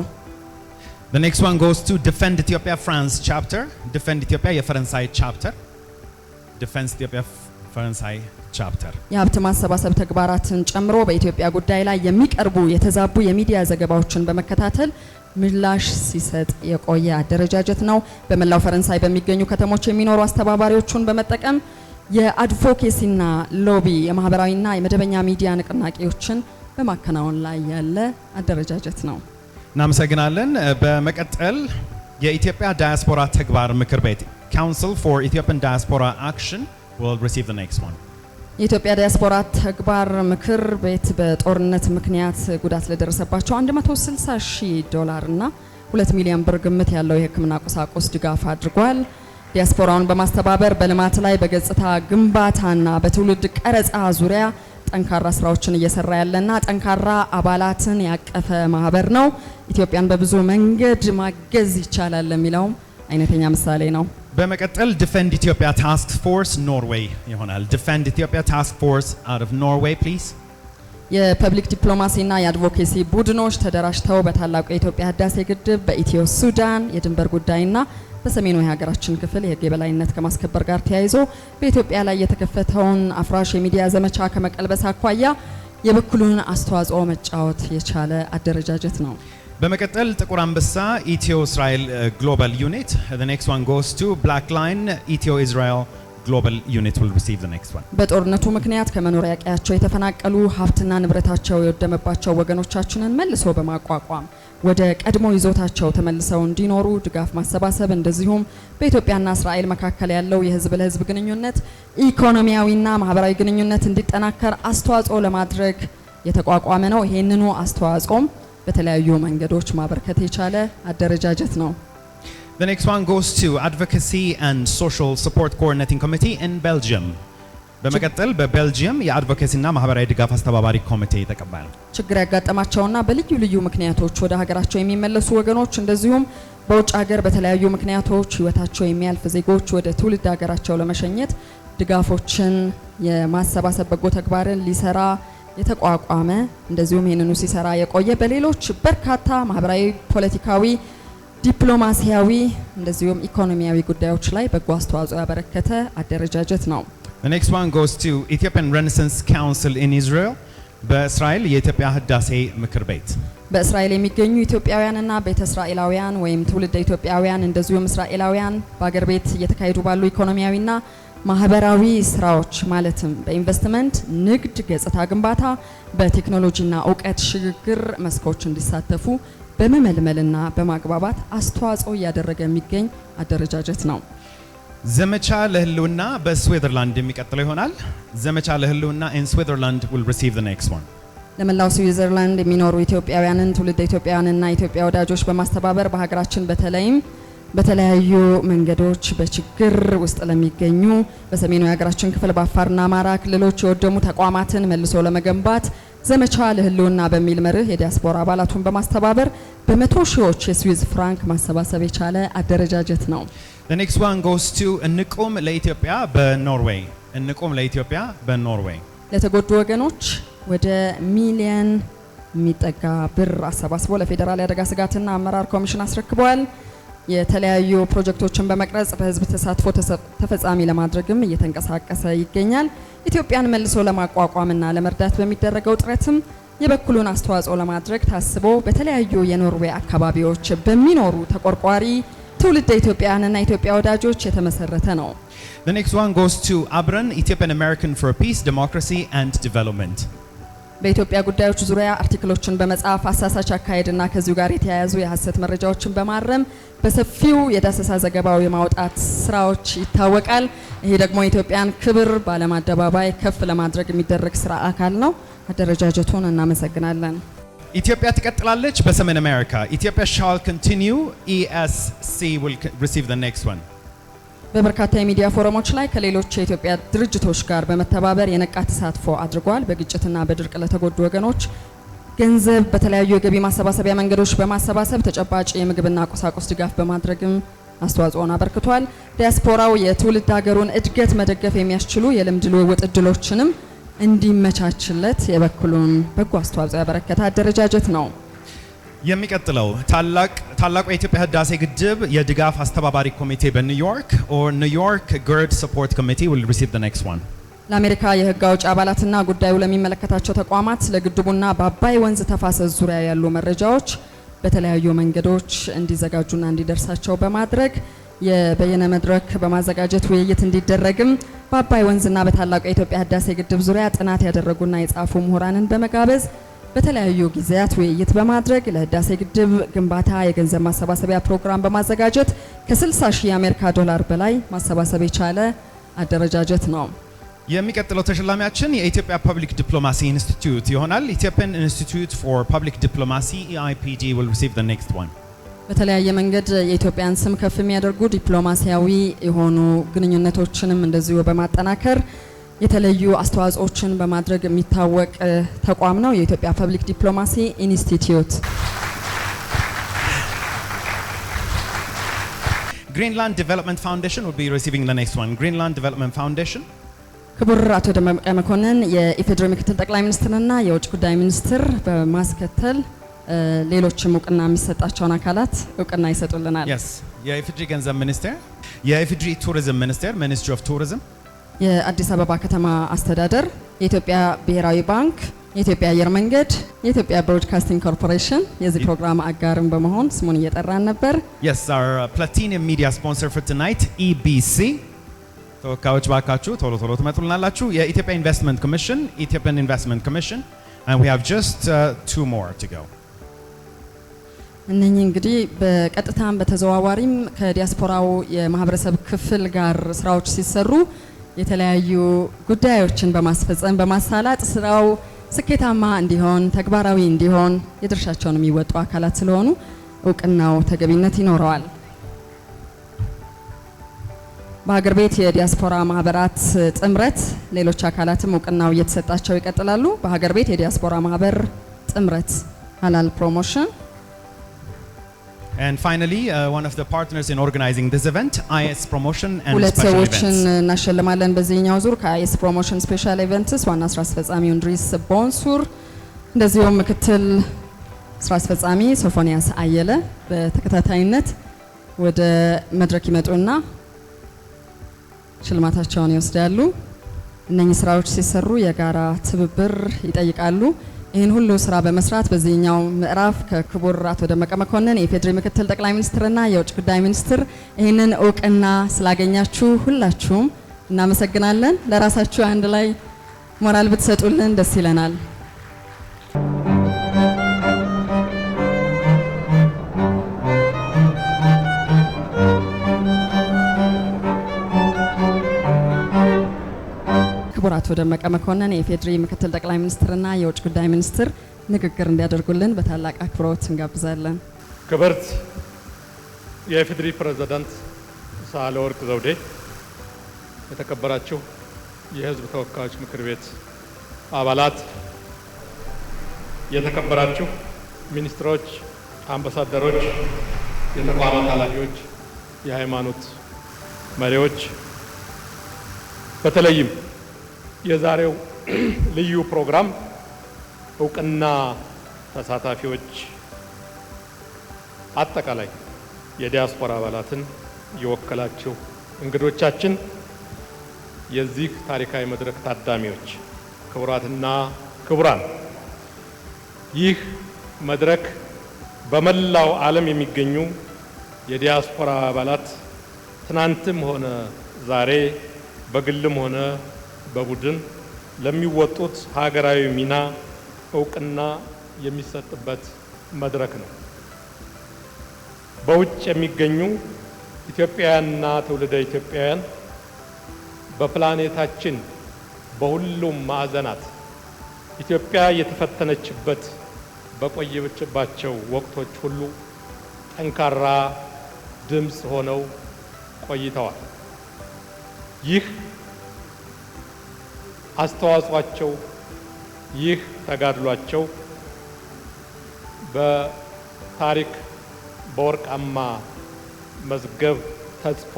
The next one goes to Defend Ethiopia France chapter. Defend Ethiopia የፈረንሳይ chapter. Defend Ethiopia ፈረንሳይ chapter. የሀብት ማሰባሰብ ተግባራትን ጨምሮ በኢትዮጵያ ጉዳይ ላይ የሚቀርቡ የተዛቡ የሚዲያ ዘገባዎችን በመከታተል ምላሽ ሲሰጥ የቆየ አደረጃጀት ነው። በመላው ፈረንሳይ በሚገኙ ከተሞች የሚኖሩ አስተባባሪዎቹን በመጠቀም የአድቮኬሲና ሎቢ የማህበራዊና የመደበኛ ሚዲያ ንቅናቄዎችን በማከናወን ላይ ያለ አደረጃጀት ነው። እናመሰግናለን። በመቀጠል የኢትዮጵያ ዳያስፖራ ተግባር ምክር ቤት Council for Ethiopian Diaspora Action will receive the next one። የኢትዮጵያ ዳያስፖራ ተግባር ምክር ቤት በጦርነት ምክንያት ጉዳት ለደረሰባቸው 160 ሺህ ዶላር እና 2 ሚሊዮን ብር ግምት ያለው የሕክምና ቁሳቁስ ድጋፍ አድርጓል። ዲያስፖራውን በማስተባበር በልማት ላይ በገጽታ ግንባታና በትውልድ ቀረጻ ዙሪያ ጠንካራ ስራዎችን እየሰራ ያለና ጠንካራ አባላትን ያቀፈ ማህበር ነው። ኢትዮጵያን በብዙ መንገድ ማገዝ ይቻላል ለሚለው አይነተኛ ምሳሌ ነው። በመቀጠል Defend Ethiopia Task Force Norway ይሆናል። Defend Ethiopia Task Force out of Norway please። የፐብሊክ ዲፕሎማሲና የአድቮኬሲ ቡድኖች ተደራጅተው በታላቁ የኢትዮጵያ ህዳሴ ግድብ በኢትዮ ሱዳን የድንበር ጉዳይና በሰሜኑ የሀገራችን ክፍል የህግ የበላይነት ከማስከበር ጋር ተያይዞ በኢትዮጵያ ላይ የተከፈተውን አፍራሽ የሚዲያ ዘመቻ ከመቀልበስ አኳያ የበኩሉን አስተዋጽኦ መጫወት የቻለ አደረጃጀት ነው። በመቀጠል ጥቁር አንበሳ ኢትዮ እስራኤል ግሎባል ዩኒት the next one goes to Black Line Ethio Israel global unit will receive the next one. በጦርነቱ ምክንያት ከመኖሪያ ቀያቸው የተፈናቀሉ ሀብትና ንብረታቸው የወደመባቸው ወገኖቻችንን መልሶ በማቋቋም ወደ ቀድሞ ይዞታቸው ተመልሰው እንዲኖሩ ድጋፍ ማሰባሰብ እንደዚሁም በኢትዮጵያና እስራኤል መካከል ያለው የህዝብ ለህዝብ ግንኙነት ኢኮኖሚያዊና ማህበራዊ ግንኙነት እንዲጠናከር አስተዋጽኦ ለማድረግ የተቋቋመ ነው። ይሄንኑ አስተዋጽኦም በተለያዩ መንገዶች ማበርከት የቻለ አደረጃጀት ነው። The next one goes to Advocacy and Social Support Coordinating Committee in Belgium. በመቀጠል በቤልጂየም የአድቮኬሲና ማህበራዊ ድጋፍ አስተባባሪ ኮሚቴ ተቀባይ ነው። ችግር ያጋጠማቸውና በልዩ ልዩ ምክንያቶች ወደ ሀገራቸው የሚመለሱ ወገኖች እንደዚሁም በውጭ ሀገር በተለያዩ ምክንያቶች ህይወታቸው የሚያልፍ ዜጎች ወደ ትውልድ ሀገራቸው ለመሸኘት ድጋፎችን የማሰባሰብ በጎ ተግባርን ሊሰራ የተቋቋመ እንደዚሁም ይህንኑ ሲሰራ የቆየ በሌሎች በርካታ ማህበራዊ፣ ፖለቲካዊ፣ ዲፕሎማሲያዊ እንደዚሁም ኢኮኖሚያዊ ጉዳዮች ላይ በጎ አስተዋጽኦ ያበረከተ አደረጃጀት ነው። The next one goes to Ethiopian Renaissance Council in Israel. በእስራኤል የኢትዮጵያ ህዳሴ ምክር ቤት በእስራኤል የሚገኙ ኢትዮጵያውያንና ቤተ እስራኤላውያን ወይም ትውልደ ኢትዮጵያውያን እንደዚሁም እስራኤላውያን በአገር ቤት እየተካሄዱ ባሉ ኢኮኖሚያዊና ማህበራዊ ስራዎች ማለትም በኢንቨስትመንት፣ ንግድ፣ ገጽታ ግንባታ፣ በቴክኖሎጂና እውቀት ሽግግር መስኮች እንዲሳተፉ በመመልመልና በማግባባት አስተዋጽኦ እያደረገ የሚገኝ አደረጃጀት ነው። ዘመቻ ለህልውና በስዊዘርላንድ የሚቀጥለው ይሆናል። ዘመቻ ለህልውና in Switzerland will receive the next one. ለመላው ስዊዘርላንድ የሚኖሩ ኢትዮጵያውያንን ትውልደ ኢትዮጵያውያንና ኢትዮጵያ ወዳጆች በማስተባበር በሀገራችን በተለይም በተለያዩ መንገዶች በችግር ውስጥ ለሚገኙ በሰሜኑ የሀገራችን ክፍል በአፋርና አማራ ክልሎች የወደሙ ተቋማትን መልሶ ለመገንባት ዘመቻ ለህልውና በሚል መርህ የዲያስፖራ አባላቱን በማስተባበር በመቶ ሺዎች የስዊዝ ፍራንክ ማሰባሰብ የቻለ አደረጃጀት ነው። The next one goes to እንቁም ለኢትዮጵያ በኖርዌይ እንቁም ለኢትዮጵያ በኖርዌይ ለተጎዱ ወገኖች ወደ ሚሊየን የሚጠጋ ብር አሰባስቦ ለፌዴራል የአደጋ ስጋትና አመራር ኮሚሽን አስረክበዋል። የተለያዩ ፕሮጀክቶችን በመቅረጽ በህዝብ ተሳትፎ ተፈጻሚ ለማድረግም እየተንቀሳቀሰ ይገኛል። ኢትዮጵያን መልሶ ለማቋቋምና ለመርዳት በሚደረገው ጥረትም የበኩሉን አስተዋጽኦ ለማድረግ ታስቦ በተለያዩ የኖርዌይ አካባቢዎች በሚኖሩ ተቆርቋሪ ትውልደ ኢትዮጵያውያንና ኢትዮጵያ ወዳጆች የተመሰረተ ነው። The next one goes to አብረን Ethiopian American for Peace, Democracy and Development. በኢትዮጵያ ጉዳዮች ዙሪያ አርቲክሎችን በመጻፍ አሳሳች አካሄድና ከዚሁ ጋር የተያያዙ የሐሰት መረጃዎችን በማረም በሰፊው የዳሰሳ ዘገባው የማውጣት ስራዎች ይታወቃል። ይሄ ደግሞ የኢትዮጵያን ክብር በዓለም አደባባይ ከፍ ለማድረግ የሚደረግ ስራ አካል ነው። አደረጃጀቱን እናመሰግናለን። ኢትዮጵያ ትቀጥላለች በሰሜን አሜሪካ ኢትዮጵያ shall continue ESC will receive the next one. በበርካታ የሚዲያ ፎረሞች ላይ ከሌሎች የኢትዮጵያ ድርጅቶች ጋር በመተባበር የነቃ ተሳትፎ አድርጓል። በግጭትና በድርቅ ለተጎዱ ወገኖች ገንዘብ በተለያዩ የገቢ ማሰባሰቢያ መንገዶች በማሰባሰብ ተጨባጭ የምግብና ቁሳቁስ ድጋፍ በማድረግም አስተዋጽኦን አበርክቷል። ዲያስፖራው የትውልድ ሀገሩን እድገት መደገፍ የሚያስችሉ የልምድ ልውውጥ እድሎችንም እንዲመቻችለት የበኩሉን በጎ አስተዋጽኦ ያበረከተ አደረጃጀት ነው። የሚቀጥለው ታላቁ የኢትዮጵያ ህዳሴ ግድብ የድጋፍ አስተባባሪ ኮሚቴ በኒውዮርክ or New York GERD Support Committee will receive the next one. ለአሜሪካ የህግ አውጪ አባላትና ጉዳዩ ለሚመለከታቸው ተቋማት ስለ ግድቡና በአባይ ወንዝ ተፋሰስ ዙሪያ ያሉ መረጃዎች በተለያዩ መንገዶች እንዲዘጋጁና እንዲደርሳቸው በማድረግ የበየነ መድረክ በማዘጋጀት ውይይት እንዲደረግም በአባይ ወንዝና በታላቁ የኢትዮጵያ ህዳሴ ግድብ ዙሪያ ጥናት ያደረጉና የጻፉ ምሁራንን በመጋበዝ በተለያዩ ጊዜያት ውይይት በማድረግ ለህዳሴ ግድብ ግንባታ የገንዘብ ማሰባሰቢያ ፕሮግራም በማዘጋጀት ከ60,000 የአሜሪካ ዶላር በላይ ማሰባሰብ የቻለ አደረጃጀት ነው። የሚቀጥለው ተሸላሚያችን የኢትዮጵያ ፐብሊክ ዲፕሎማሲ ኢንስቲትዩት ይሆናል። ኢትዮጵያን ኢንስቲትዩት ፎር ፐብሊክ ዲፕሎማሲ EIPD will receive the next one. በተለያየ መንገድ የኢትዮጵያን ስም ከፍ የሚያደርጉ ዲፕሎማሲያዊ የሆኑ ግንኙነቶችንም እንደዚሁ በማጠናከር የተለዩ አስተዋጽኦችን በማድረግ የሚታወቅ ተቋም ነው የኢትዮጵያ ፐብሊክ ዲፕሎማሲ ኢንስቲትዩት። Greenland Development Foundation will be receiving the next one. Greenland Development Foundation ክቡር አቶ ደመቀ መኮንን የኢፌዴሪ ምክትል ጠቅላይ ሚኒስትርና የውጭ ጉዳይ ሚኒስትር በማስከተል ሌሎችም እውቅና የሚሰጣቸውን አካላት እውቅና ይሰጡልናል። Yes, የኢፌዴሪ ገንዘብ ሚኒስቴር፣ የኢፌዴሪ ቱሪዝም ሚኒስቴር Ministry of Tourism፣ የአዲስ አበባ ከተማ አስተዳደር፣ የኢትዮጵያ ብሔራዊ ባንክ፣ የኢትዮጵያ አየር መንገድ፣ የኢትዮጵያ ብሮድካስቲንግ ኮርፖሬሽን የዚህ ፕሮግራም አጋርም በመሆን ስሙን እየጠራን ነበር። Yes, our platinum media sponsor for tonight EBC ተወካዮች ባካችሁ ቶሎ ቶሎ ትመጡልናላችሁ። የኢትዮጵያ ኢንቨስትመንት ኮሚሽን Ethiopian Investment Commission and we have just 2 more to go. እነኚህ እንግዲህ በቀጥታም በተዘዋዋሪም ከዲያስፖራው የማህበረሰብ ክፍል ጋር ስራዎች ሲሰሩ የተለያዩ ጉዳዮችን በማስፈጸም በማሳላጥ ስራው ስኬታማ እንዲሆን ተግባራዊ እንዲሆን የድርሻቸውን የሚወጡ አካላት ስለሆኑ እውቅናው ተገቢነት ይኖረዋል። በሀገር ቤት የዲያስፖራ ማህበራት ጥምረት ሌሎች አካላትም እውቅናው እየተሰጣቸው ይቀጥላሉ። በሀገር ቤት የዲያስፖራ ማህበር ጥምረት ሀላል ፕሮሞሽን. And finally, one of the partners in organizing this event, IS Promotion and ሁለት Special ሰዎችን Events. እናሸልማለን በዚህኛው ዙር ከአይስ ፕሮሞሽን ስፔሻል ኢቨንትስ ዋና ስራ አስፈጻሚው እንድሪስ ቦንሱር እንደዚሁም ምክትል ስራ አስፈጻሚ ሶፎኒያስ አየለ በተከታታይነት ወደ መድረክ ይመጡና ሽልማታቸውን ይወስዳሉ። እነኚህ ስራዎች ሲሰሩ የጋራ ትብብር ይጠይቃሉ። ይህን ሁሉ ስራ በመስራት በዚህኛው ምዕራፍ ከክቡር አቶ ደመቀ መኮንን የኢፌዴሪ ምክትል ጠቅላይ ሚኒስትርና የውጭ ጉዳይ ሚኒስትር ይህንን እውቅና ስላገኛችሁ ሁላችሁም እናመሰግናለን። ለራሳችሁ አንድ ላይ ሞራል ብትሰጡልን ደስ ይለናል። ክቡር አቶ ደመቀ መኮንን የኢፌዴሪ ምክትል ጠቅላይ ሚኒስትርና የውጭ ጉዳይ ሚኒስትር ንግግር እንዲያደርጉልን በታላቅ አክብሮት እንጋብዛለን። ክብርት የኢፌዴሪ ፕሬዝዳንት ሳህለወርቅ ዘውዴ፣ የተከበራችሁ የሕዝብ ተወካዮች ምክር ቤት አባላት፣ የተከበራችሁ ሚኒስትሮች፣ አምባሳደሮች፣ የተቋማት ኃላፊዎች፣ የሃይማኖት መሪዎች፣ በተለይም የዛሬው ልዩ ፕሮግራም እውቅና ተሳታፊዎች፣ አጠቃላይ የዲያስፖራ አባላትን የወከላችሁ እንግዶቻችን፣ የዚህ ታሪካዊ መድረክ ታዳሚዎች፣ ክቡራትና ክቡራን፣ ይህ መድረክ በመላው ዓለም የሚገኙ የዲያስፖራ አባላት ትናንትም ሆነ ዛሬ በግልም ሆነ በቡድን ለሚወጡት ሀገራዊ ሚና እውቅና የሚሰጥበት መድረክ ነው። በውጭ የሚገኙ ኢትዮጵያውያንና ትውልደ ኢትዮጵያውያን በፕላኔታችን በሁሉም ማዕዘናት ኢትዮጵያ የተፈተነችበት በቆየችባቸው ወቅቶች ሁሉ ጠንካራ ድምፅ ሆነው ቆይተዋል። ይህ አስተዋጽኦአቸው፣ ይህ ተጋድሏቸው በታሪክ በወርቃማ መዝገብ ተጽፎ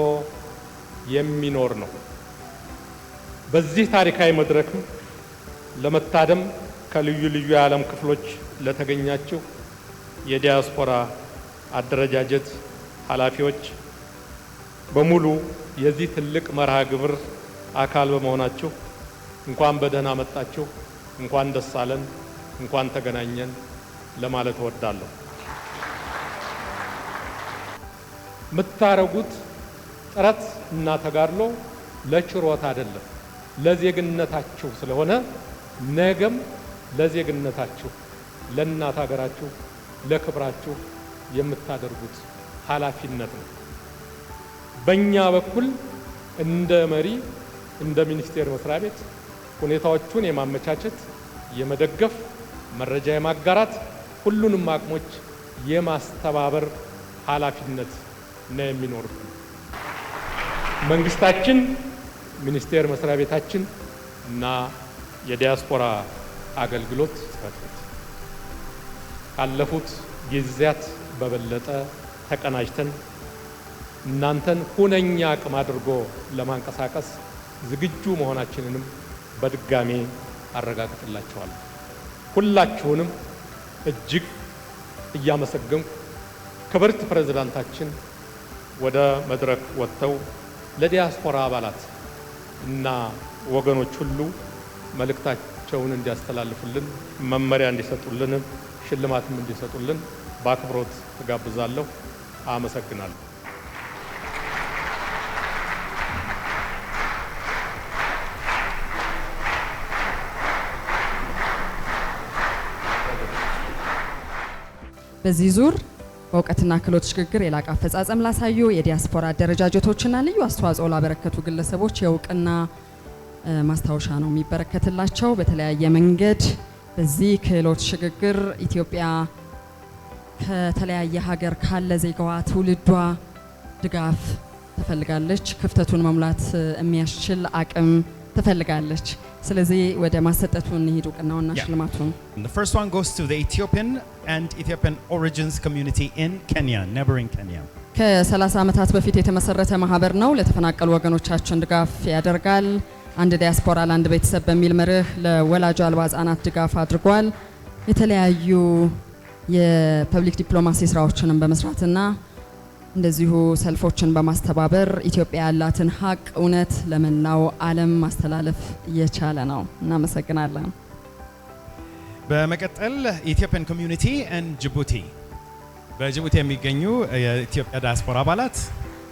የሚኖር ነው። በዚህ ታሪካዊ መድረክ ለመታደም ከልዩ ልዩ የዓለም ክፍሎች ለተገኛችሁ የዲያስፖራ አደረጃጀት ኃላፊዎች በሙሉ የዚህ ትልቅ መርሃ ግብር አካል በመሆናችሁ እንኳን በደህና መጣችሁ፣ እንኳን ደስ አለን፣ እንኳን ተገናኘን ለማለት እወዳለሁ። የምታረጉት ጥረት እና ተጋድሎ ለችሮታ አይደለም፣ ለዜግነታችሁ ስለሆነ ነገም ለዜግነታችሁ፣ ለእናት ሀገራችሁ፣ ለክብራችሁ የምታደርጉት ኃላፊነት ነው። በእኛ በኩል እንደ መሪ እንደ ሚኒስቴር መስሪያ ቤት ሁኔታዎቹን የማመቻቸት የመደገፍ፣ መረጃ የማጋራት፣ ሁሉንም አቅሞች የማስተባበር ኃላፊነት ነው የሚኖርብን። መንግስታችን፣ ሚኒስቴር መስሪያ ቤታችን እና የዲያስፖራ አገልግሎት ጽሕፈት ቤት ካለፉት ጊዜያት በበለጠ ተቀናጅተን እናንተን ሁነኛ አቅም አድርጎ ለማንቀሳቀስ ዝግጁ መሆናችንንም በድጋሜ አረጋግጥላችኋለሁ። ሁላችሁንም እጅግ እያመሰገንኩ ክብርት ፕሬዝዳንታችን ወደ መድረክ ወጥተው ለዲያስፖራ አባላት እና ወገኖች ሁሉ መልእክታቸውን እንዲያስተላልፉልን፣ መመሪያ እንዲሰጡልን፣ ሽልማትም እንዲሰጡልን በአክብሮት እጋብዛለሁ። አመሰግናለሁ። በዚህ ዙር በእውቀትና ክህሎት ሽግግር የላቀ አፈጻጸም ላሳዩ የዲያስፖራ አደረጃጀቶችና ልዩ አስተዋጽኦ ላበረከቱ ግለሰቦች የእውቅና ማስታወሻ ነው የሚበረከትላቸው። በተለያየ መንገድ በዚህ ክህሎት ሽግግር ኢትዮጵያ ከተለያየ ሀገር ካለ ዜጋዋ ትውልዷ ድጋፍ ትፈልጋለች። ክፍተቱን መሙላት የሚያስችል አቅም ትፈልጋለች። ስለዚህ ወደ ማሰጠቱ እንሂድ እውቅናውና ሽልማቱን። The first one goes to the Ethiopian and Ethiopian origins community in Kenya, neighboring Kenya. ከ30 ዓመታት በፊት የተመሰረተ ማህበር ነው። ለተፈናቀሉ ወገኖቻችን ድጋፍ ያደርጋል። አንድ ዲያስፖራ ለአንድ ቤተሰብ በሚል መርህ ለወላጅ አልባ ህጻናት ድጋፍ አድርጓል። የተለያዩ የፐብሊክ ዲፕሎማሲ ስራዎችንም በመስራትና እንደዚሁ ሰልፎችን በማስተባበር ኢትዮጵያ ያላትን ሀቅ እውነት ለመላው ዓለም ማስተላለፍ እየቻለ ነው። እናመሰግናለን። በመቀጠል ኢትዮጵያን ኮሚዩኒቲ ኤንድ ጅቡቲ በጅቡቲ የሚገኙ የኢትዮጵያ ዲያስፖራ አባላት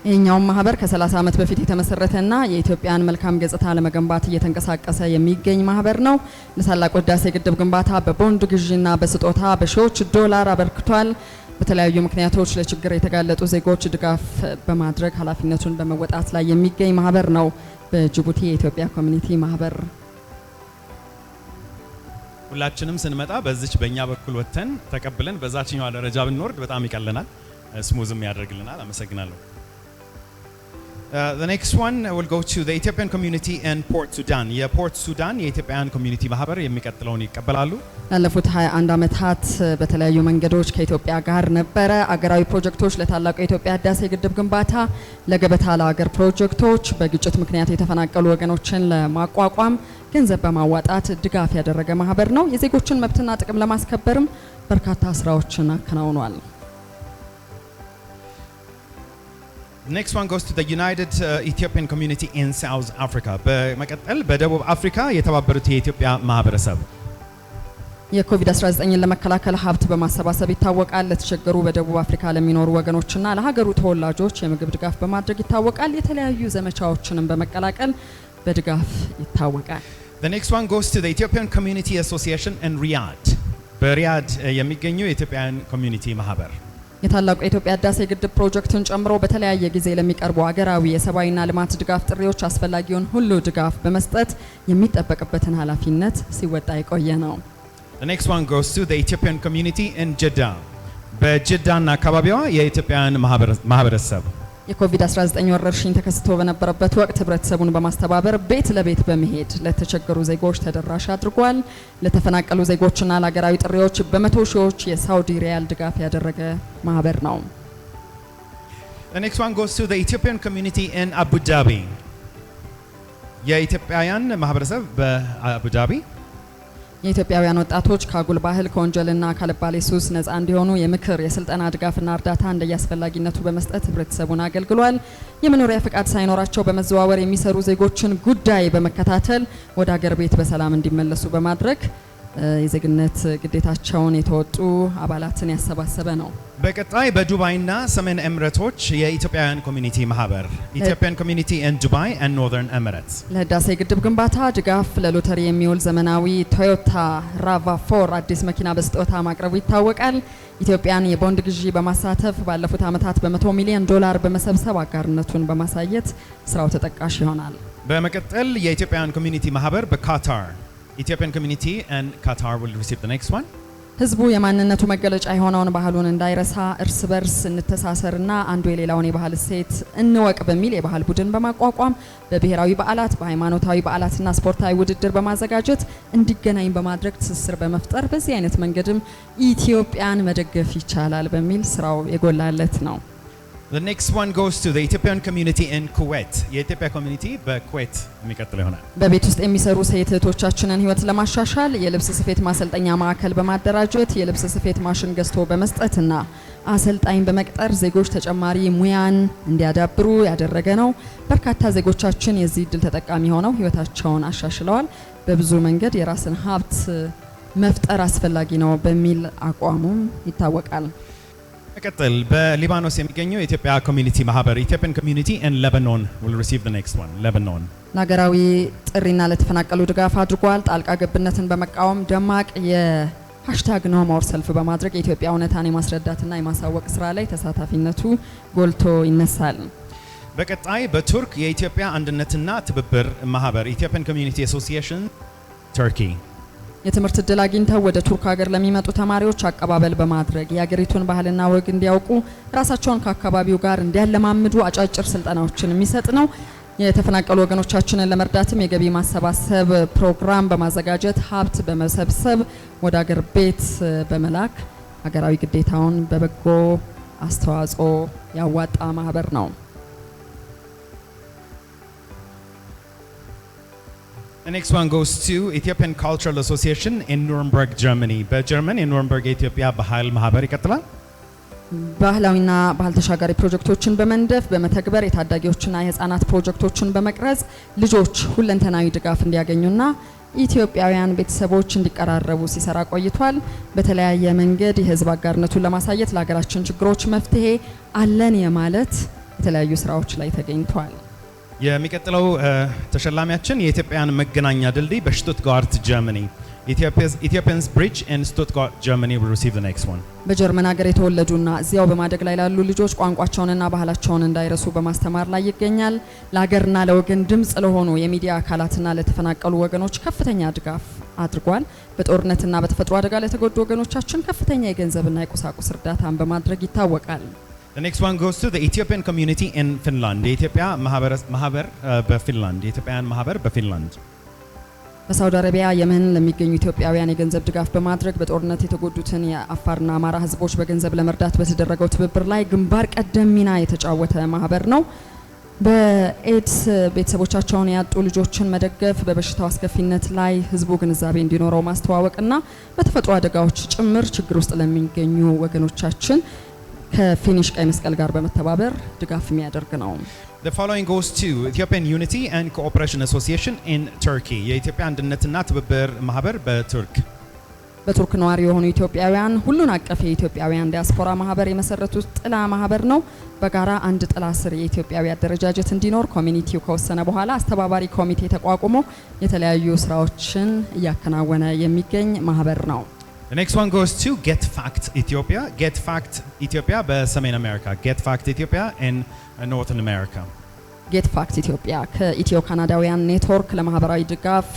ይህኛውም ማህበር ከ30 ዓመት በፊት የተመሰረተና የኢትዮጵያን መልካም ገጽታ ለመገንባት እየተንቀሳቀሰ የሚገኝ ማህበር ነው። ለታላቁ ህዳሴ ግድብ ግንባታ በቦንድ ግዢና በስጦታ በሺዎች ዶላር አበርክቷል። በተለያዩ ምክንያቶች ለችግር የተጋለጡ ዜጎች ድጋፍ በማድረግ ኃላፊነቱን በመወጣት ላይ የሚገኝ ማህበር ነው በጅቡቲ የኢትዮጵያ ኮሚኒቲ ማህበር። ሁላችንም ስንመጣ በዚች በእኛ በኩል ወተን ተቀብለን በዛችኛው ደረጃ ብንወርድ በጣም ይቀለናል፣ ስሙዝም ያደርግልናል። አመሰግናለሁ። The next one will go to the Ethiopian community and Port Sudan. የፖርት ሱዳን የኢትዮጵያን ኮሚኒቲ ማህበር የሚቀጥለውን ይቀበላሉ። ላለፉት 21 ዓመታት በተለያዩ መንገዶች ከኢትዮጵያ ጋር ነበረ። አገራዊ ፕሮጀክቶች ለታላቁ የኢትዮጵያ ህዳሴ ግድብ ግንባታ፣ ለገበታ ለሀገር ፕሮጀክቶች፣ በግጭት ምክንያት የተፈናቀሉ ወገኖችን ለማቋቋም ገንዘብ በማዋጣት ድጋፍ ያደረገ ማህበር ነው። የዜጎችን መብትና ጥቅም ለማስከበርም በርካታ ስራዎችን አከናውኗል። Next one goes to the United Ethiopian Community in South Africa. በመቀጠል በደቡብ አፍሪካ የተባበሩት የኢትዮጵያ ማህበረሰብ የኮቪድ-19ን ለመከላከል ሀብት በማሰባሰብ ይታወቃል። ለተቸገሩ በደቡብ አፍሪካ ለሚኖሩ ወገኖችና ለሀገሩ ተወላጆች የምግብ ድጋፍ በማድረግ ይታወቃል። የተለያዩ ዘመቻዎችንም በመቀላቀል በድጋፍ ይታወቃል። The next one goes to the Ethiopian Community Association in Riyadh. በሪያድ የሚገኙ የኢትዮጵያን ኮሚኒቲ ማህበር የታላቁ የኢትዮጵያ ህዳሴ ግድብ ፕሮጀክትን ጨምሮ በተለያየ ጊዜ ለሚቀርቡ ሀገራዊ የሰብአዊና ልማት ድጋፍ ጥሪዎች አስፈላጊውን ሁሉ ድጋፍ በመስጠት የሚጠበቅበትን ኃላፊነት ሲወጣ የቆየ ነው። The next one goes to the Ethiopian community in Jeddah. በጀዳና አካባቢዋ የኢትዮጵያን ማህበረሰብ የኮቪድ-19 ወረርሽኝ ተከስቶ በነበረበት ወቅት ህብረተሰቡን በማስተባበር ቤት ለቤት በመሄድ ለተቸገሩ ዜጎች ተደራሽ አድርጓል። ለተፈናቀሉ ዜጎችና ለሀገራዊ ጥሪዎች በመቶ ሺዎች የሳውዲ ሪያል ድጋፍ ያደረገ ማህበር ነው። The next one goes to the Ethiopian community in Abu Dhabi. የኢትዮጵያውያን ማህበረሰብ በአቡዳቢ የኢትዮጵያውያን ወጣቶች ከአጉል ባህል ከወንጀልና ካልባሌ ሱስ ነፃ እንዲሆኑ የምክር የስልጠና ድጋፍና እርዳታ እንደየአስፈላጊነቱ በመስጠት ህብረተሰቡን አገልግሏል። የመኖሪያ ፍቃድ ሳይኖራቸው በመዘዋወር የሚሰሩ ዜጎችን ጉዳይ በመከታተል ወደ ሀገር ቤት በሰላም እንዲመለሱ በማድረግ የዜግነት ግዴታቸውን የተወጡ አባላትን ያሰባሰበ ነው። በቀጣይ በዱባይና ሰሜን ኤምሬቶች የኢትዮጵያውያን ኮሚኒቲ ማህበር ኢትዮጵያን ኮሚኒቲ ኢን ዱባይ ኤንድ ኖርዘርን ኤሚሬትስ ለህዳሴ ግድብ ግንባታ ድጋፍ ለሎተሪ የሚውል ዘመናዊ ቶዮታ ራቫ4 አዲስ መኪና በስጦታ ማቅረቡ ይታወቃል። ኢትዮጵያን የቦንድ ግዢ በማሳተፍ ባለፉት ዓመታት በ100 ሚሊዮን ዶላር በመሰብሰብ አጋርነቱን በማሳየት ስራው ተጠቃሽ ይሆናል። በመቀጠል የኢትዮጵያውያን ኮሚኒቲ ማህበር በካታር Ethiopian community and Qatar will receive the next one. ህዝቡ የማንነቱ መገለጫ የሆነውን ባህሉን እንዳይረሳ እርስ በርስ እንተሳሰርና አንዱ የሌላውን የባህል እሴት እንወቅ በሚል የባህል ቡድን በማቋቋም በብሔራዊ በዓላት በሃይማኖታዊ በዓላትና ስፖርታዊ ውድድር በማዘጋጀት እንዲገናኝ በማድረግ ትስስር በመፍጠር በዚህ አይነት መንገድም ኢትዮጵያን መደገፍ ይቻላል በሚል ስራው የጎላለት ነው። The next one goes to the Ethiopian community in Kuwait. የኢትዮጵያ ኮሚኒቲ በኩዌት የሚቀጥል ይሆናል። በቤት ውስጥ የሚሰሩ ሴት እህቶቻችንን ህይወት ለማሻሻል የልብስ ስፌት ማሰልጠኛ ማዕከል በማደራጀት የልብስ ስፌት ማሽን ገዝቶ በመስጠትና አሰልጣኝ በመቅጠር ዜጎች ተጨማሪ ሙያን እንዲያዳብሩ ያደረገ ነው። በርካታ ዜጎቻችን የዚህ እድል ተጠቃሚ ሆነው ህይወታቸውን አሻሽለዋል። በብዙ መንገድ የራስን ሀብት መፍጠር አስፈላጊ ነው በሚል አቋሙም ይታወቃል። መቀጠል በሊባኖስ የሚገኘው የኢትዮጵያ ኮሚኒቲ ማህበር ኢትዮጵያን ኮሚኒቲ in Lebanon will receive the next one. Lebanon ለሀገራዊ ጥሪና ለተፈናቀሉ ድጋፍ አድርጓል። ጣልቃ ገብነትን በመቃወም ደማቅ #ኖሞር ሰልፍ በማድረግ የኢትዮጵያ እውነታን የማስረዳትና የማሳወቅ ስራ ላይ ተሳታፊነቱ ጎልቶ ይነሳል። በቀጣይ በቱርክ የኢትዮጵያ አንድነትና ትብብር ማህበር ኢትዮጵያን ኮሚዩኒቲ አሶሲዬሽን ቱርኪ የትምህርት ዕድል አግኝተው ወደ ቱርክ ሀገር ለሚመጡ ተማሪዎች አቀባበል በማድረግ የሀገሪቱን ባህልና ወግ እንዲያውቁ ራሳቸውን ከአካባቢው ጋር እንዲያለማምዱ አጫጭር ስልጠናዎችን የሚሰጥ ነው። የተፈናቀሉ ወገኖቻችንን ለመርዳትም የገቢ ማሰባሰብ ፕሮግራም በማዘጋጀት ሀብት በመሰብሰብ ወደ ሀገር ቤት በመላክ ሀገራዊ ግዴታውን በበጎ አስተዋጽኦ ያዋጣ ማህበር ነው። The next one goes to Ethiopian Cultural Association in Nuremberg, Germany. በጀርመን የኑረምበርግ የኢትዮጵያ ባህል ማህበር ይቀጥላል። ባህላዊና ባህል ተሻጋሪ ፕሮጀክቶችን በመንደፍ በመተግበር የታዳጊዎችና የህፃናት ፕሮጀክቶችን በመቅረጽ ልጆች ሁለንተናዊ ድጋፍ እንዲያገኙና ኢትዮጵያውያን ቤተሰቦች እንዲቀራረቡ ሲሰራ ቆይቷል። በተለያየ መንገድ የህዝብ አጋርነቱን ለማሳየት ለሀገራችን ችግሮች መፍትሄ አለን የማለት የተለያዩ ስራዎች ላይ ተገኝቷል። የሚቀጥለው ተሸላሚያችን የኢትዮጵያን መገናኛ ድልድይ በሽቱትጋርት ጀርመኒ Ethiopian's Bridge in Stuttgart, Germany will receive the next one. በጀርመን ሀገር የተወለዱና እዚያው በማደግ ላይ ላሉ ልጆች ቋንቋቸውንና ባህላቸውን እንዳይረሱ በማስተማር ላይ ይገኛል። ለሀገርና ለወገን ድምጽ ለሆኑ የሚዲያ አካላትና ለተፈናቀሉ ወገኖች ከፍተኛ ድጋፍ አድርጓል። በጦርነትና በተፈጥሮ አደጋ ለተጎዱ ወገኖቻችን ከፍተኛ የገንዘብና የቁሳቁስ እርዳታን በማድረግ ይታወቃል። The next one goes to the Ethiopian community in Finland. የኢትዮጵያ ማህበር በፊንላንድ የኢትዮጵያን ማህበር በፊንላንድ በሳውዲ አረቢያ የመን ለሚገኙ ኢትዮጵያውያን የገንዘብ ድጋፍ በማድረግ በጦርነት የተጎዱትን የአፋርና አማራ ህዝቦች በገንዘብ ለመርዳት በተደረገው ትብብር ላይ ግንባር ቀደም ሚና የተጫወተ ማህበር ነው። በኤድስ ቤተሰቦቻቸውን ያጡ ልጆችን መደገፍ፣ በበሽታው አስከፊነት ላይ ህዝቡ ግንዛቤ እንዲኖረው ማስተዋወቅና በተፈጥሮ አደጋዎች ጭምር ችግር ውስጥ ለሚገኙ ወገኖቻችን ከፊኒሽ ቀይ መስቀል ጋር በመተባበር ድጋፍ የሚያደርግ ነው። The following goes to Ethiopian Unity and Cooperation Association in Turkey. የኢትዮጵያ አንድነትና ትብብር ማህበር በቱርክ በቱርክ ነዋሪ የሆኑ ኢትዮጵያውያን ሁሉን አቀፍ የኢትዮጵያውያን ዲያስፖራ ማህበር የመሰረቱት ጥላ ማህበር ነው። በጋራ አንድ ጥላ ስር የኢትዮጵያዊ አደረጃጀት እንዲኖር ኮሚኒቲው ከወሰነ በኋላ አስተባባሪ ኮሚቴ ተቋቁሞ የተለያዩ ስራዎችን እያከናወነ የሚገኝ ማህበር ነው። The next one goes to Get Fact Ethiopia. Get Fact Ethiopia በሰሜን አሜሪካ Get Fact Ethiopia in Northern America. Get Fact ኢትዮጵያ ከኢትዮ ካናዳውያን ኔትወርክ ለማህበራዊ ድጋፍ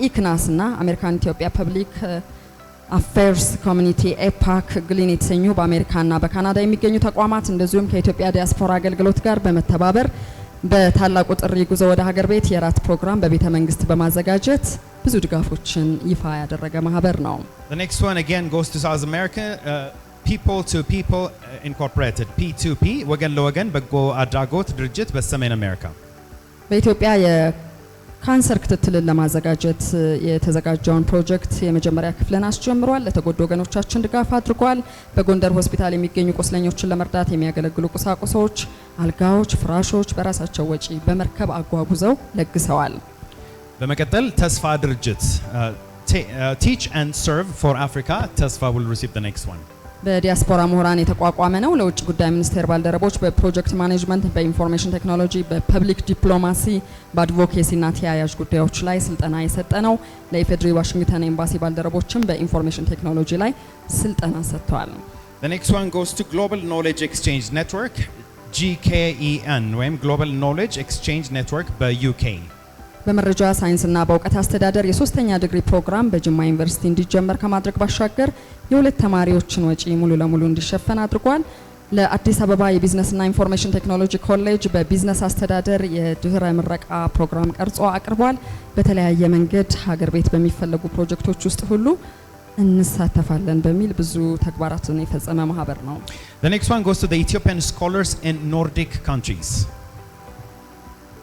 ኢክናስ እና አሜሪካን ኢትዮጵያ ፐብሊክ አፌርስ ኮሚኒቲ ኤፓክ ግሊን የተሰኙ በአሜሪካና በካናዳ የሚገኙ ተቋማት እንደዚሁም ከኢትዮጵያ ዲያስፖራ አገልግሎት ጋር በመተባበር በታላቁ ጥሪ ጉዞ ወደ ሀገር ቤት የራት ፕሮግራም በቤተ መንግስት በማዘጋጀት ብዙ ድጋፎችን ይፋ ያደረገ ማህበር ነው። The next one again goes to South America. People to People Incorporated P2P ወገን ለወገን በጎ አድራጎት ድርጅት በሰሜን አሜሪካ በኢትዮጵያ የካንሰር ክትትልን ለማዘጋጀት የተዘጋጀውን ፕሮጀክት የመጀመሪያ ክፍልን አስጀምሯል። ለተጎዱ ወገኖቻችን ድጋፍ አድርጓል። በጎንደር ሆስፒታል የሚገኙ ቁስለኞችን ለመርዳት የሚያገለግሉ ቁሳቁሶች፣ አልጋዎች፣ ፍራሾች በራሳቸው ወጪ በመርከብ አጓጉዘው ለግሰዋል። በመቀጠል ተስፋ ድርጅት Teach and Serve for Africa ተስፋ will receive the next one. በዲያስፖራ ምሁራን የተቋቋመ ነው። ለውጭ ጉዳይ ሚኒስቴር ባልደረቦች በፕሮጀክት ማኔጅመንት፣ በኢንፎርሜሽን ቴክኖሎጂ፣ በፐብሊክ ዲፕሎማሲ፣ በአድቮኬሲ እና ተያያዥ ጉዳዮች ላይ ስልጠና የሰጠ ነው። ለኢፌድሪ ዋሽንግተን ኤምባሲ ባልደረቦችም በኢንፎርሜሽን ቴክኖሎጂ ላይ ስልጠና ሰጥተዋል። The next one goes to Global Knowledge Exchange Network GKEN ወይም Global Knowledge Exchange Network በዩኬ በመረጃ ሳይንስና በእውቀት አስተዳደር የሶስተኛ ዲግሪ ፕሮግራም በጅማ ዩኒቨርሲቲ እንዲጀመር ከማድረግ ባሻገር የሁለት ተማሪዎችን ወጪ ሙሉ ለሙሉ እንዲሸፈን አድርጓል። ለአዲስ አበባ የቢዝነስና ኢንፎርሜሽን ቴክኖሎጂ ኮሌጅ በቢዝነስ አስተዳደር የድህረ ምረቃ ፕሮግራም ቀርጾ አቅርቧል። በተለያየ መንገድ ሀገር ቤት በሚፈለጉ ፕሮጀክቶች ውስጥ ሁሉ እንሳተፋለን በሚል ብዙ ተግባራትን የፈጸመ ማህበር ነው። The next one goes to the Ethiopian scholars in Nordic countries.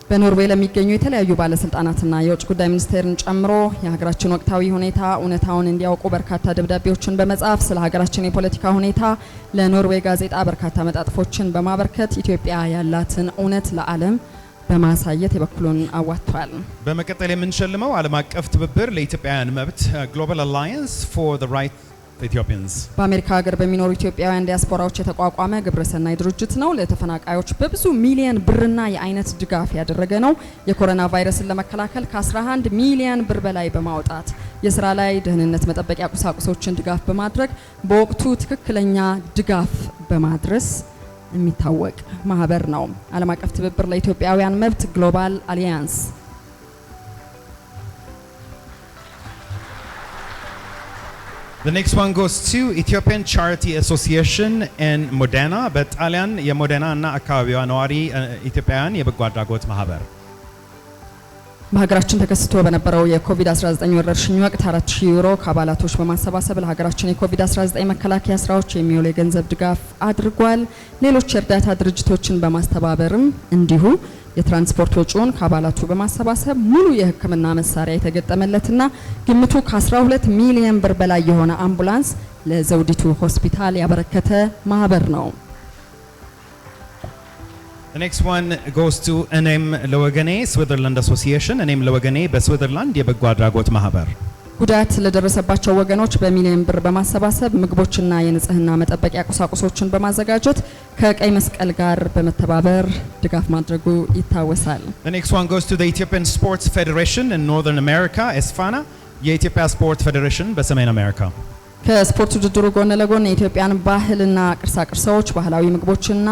በኖርዌይ ለሚገኙ የተለያዩ ባለስልጣናትና የውጭ ጉዳይ ሚኒስቴርን ጨምሮ የሀገራችን ወቅታዊ ሁኔታ እውነታውን እንዲያውቁ በርካታ ደብዳቤዎችን በመጻፍ ስለ ሀገራችን የፖለቲካ ሁኔታ ለኖርዌይ ጋዜጣ በርካታ መጣጥፎችን በማበርከት ኢትዮጵያ ያላትን እውነት ለዓለም በማሳየት የበኩሉን አዋጥቷል። በመቀጠል የምንሸልመው ዓለም አቀፍ ትብብር ለኢትዮጵያውያን መብት Global Alliance for the Right Ethiopians በአሜሪካ ሀገር በሚኖሩ ኢትዮጵያውያን ዲያስፖራዎች የተቋቋመ ግብረሰናይ ድርጅት ነው። ለተፈናቃዮች በብዙ ሚሊዮን ብርና የአይነት ድጋፍ ያደረገ ነው። የኮሮና ቫይረስን ለመከላከል ከ11 ሚሊዮን ብር በላይ በማውጣት የስራ ላይ ደህንነት መጠበቂያ ቁሳቁሶችን ድጋፍ በማድረግ በወቅቱ ትክክለኛ ድጋፍ በማድረስ የሚታወቅ ማህበር ነው። ዓለም አቀፍ ትብብር ለኢትዮጵያውያን መብት ግሎባል አሊያንስ። The next one goes to Ethiopian Charity Association in Modena, በጣሊያን የሞዴና እና አካባቢዋ ነዋሪ ኢትዮጵያውያን የበጎ አድራጎት ማህበር። በሀገራችን ተከስቶ በነበረው የኮቪድ-19 ወረርሽኝ ወቅት 4000 ዩሮ ከአባላቶች በማሰባሰብ ለሀገራችን የኮቪድ-19 መከላከያ ስራዎች የሚውል የገንዘብ ድጋፍ አድርጓል። ሌሎች የእርዳታ ድርጅቶችን በማስተባበርም እንዲሁ የትራንስፖርት ወጪውን ከአባላቱ በማሰባሰብ ሙሉ የሕክምና መሳሪያ የተገጠመለትና ግምቱ ከ12 ሚሊዮን ብር በላይ የሆነ አምቡላንስ ለዘውዲቱ ሆስፒታል ያበረከተ ማህበር ነው። The next one goes to እኔም ለወገኔ ስዊዘርላንድ አሶሲዬሽን። እኔም ለወገኔ በስዊዘርላንድ የበጎ አድራጎት ማህበር ጉዳት ለደረሰባቸው ወገኖች በሚሊዮን ብር በማሰባሰብ ምግቦችና የንጽህና መጠበቂያ ቁሳቁሶችን በማዘጋጀት ከቀይ መስቀል ጋር በመተባበር ድጋፍ ማድረጉ ይታወሳል። The next one goes to the Ethiopian Sports Federation in Northern America, ESFANA, የኢትዮጵያ ስፖርት ፌዴሬሽን በሰሜን አሜሪካ። ከስፖርት ውድድሩ ጎን ለጎን የኢትዮጵያን ባህልና ቅርሳቅርሶች፣ ባህላዊ ምግቦችና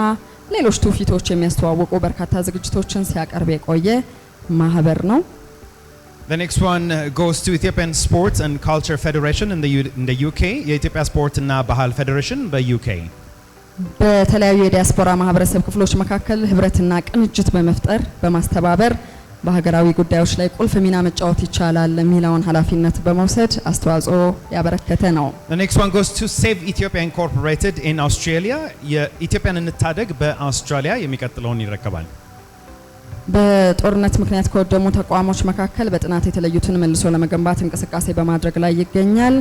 ሌሎች ትውፊቶች የሚያስተዋውቁ በርካታ ዝግጅቶችን ሲያቀርብ የቆየ ማህበር ነው። The next one goes to Ethiopian Sports and Culture Federation in the UK, የኢትዮጵያ ስፖርትና ባህል ፌዴሬሽን በዩኬ። በተለያዩ የዲያስፖራ ማህበረሰብ ክፍሎች መካከል ህብረትና ቅንጅት በመፍጠር በማስተባበር በሀገራዊ ጉዳዮች ላይ ቁልፍ ሚና መጫወት ይቻላል የሚለውን ኃላፊነት በመውሰድ አስተዋጽኦ ያበረከተ ነው። The next one goes to Save Ethiopia Incorporated in Australia, የኢትዮጵያን እንታደግ በአውስትራሊያ የሚቀጥለውን ይረከባል። በጦርነት ምክንያት ከወደሙ ተቋሞች መካከል በጥናት የተለዩትን መልሶ ለመገንባት እንቅስቃሴ በማድረግ ላይ ይገኛል።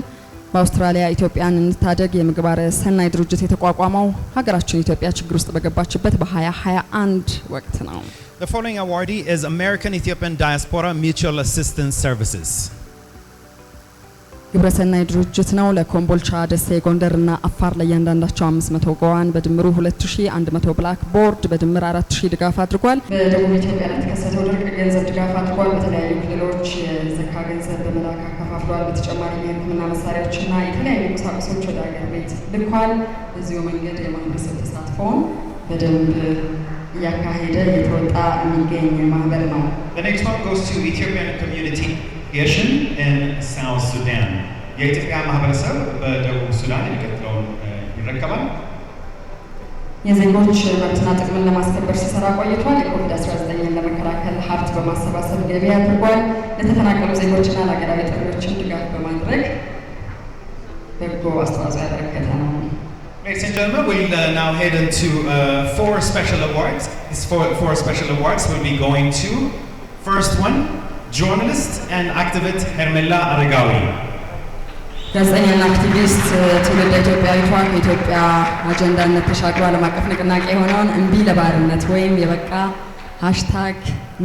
በአውስትራሊያ ኢትዮጵያን እንታደግ የምግባረ ሰናይ ድርጅት የተቋቋመው ሀገራችን ኢትዮጵያ ችግር ውስጥ በገባችበት በ2021 ወቅት ነው። The following awardee is American Ethiopian Diaspora Mutual Assistance Services. ግብረሰናይ ድርጅት ነው። ለኮምቦልቻ፣ ደሴ፣ ጎንደርና አፋር ለእያንዳንዳቸው 500 ገዋን በድምሩ 2100 ብላክ ቦርድ በድምር 4000 ድጋፍ አድርጓል። በደቡብ ኢትዮጵያ ለተከሰተው ድርቅ ገንዘብ ድጋፍ አድርጓል። በተለያዩ ክልሎች የዘካ ገንዘብ በመላክ አከፋፍሏል። በተጨማሪ የሕክምና መሳሪያዎችና የተለያዩ ቁሳቁሶች ወደ ሀገር ቤት ልኳል። በዚሁ መንገድ የማህበረሰብ ተሳትፎውን በደንብ እያካሄደ እየተወጣ የሚገኝ ማህበር ነው። The next one goes to Ethiopian Community Asian in South Sudan. የኢትዮጵያ ማህበረሰብ በደቡብ ሱዳን የሚቀጥለውን ይረከባል። የዜጎች መብትና ጥቅምን ለማስከበር ሲሰራ ቆይቷል። የኮቪድ-19ን ለመከላከል ሀብት በማሰባሰብ ገቢ አድርጓል። ለተፈናቀሉ ዜጎችና ለሀገራዊ ጥሪዎችን ድጋፍ በማድረግ በጎ አስተዋጽኦ ያበረከተ ነው። Ladies and gentlemen, we'll now head into four special awards. These four special awards will be going to, first one, journalist and activist ሄርሜላ አረጋዊ። ጋዜጠኛና አክቲቪስት ትውልደ ኢትዮጵያዊቷ ከኢትዮጵያ አጀንዳነት ተሻግሮ ዓለም አቀፍ ንቅናቄ የሆነውን እምቢ ለባርነት ወይም የበቃ ሃሽታግ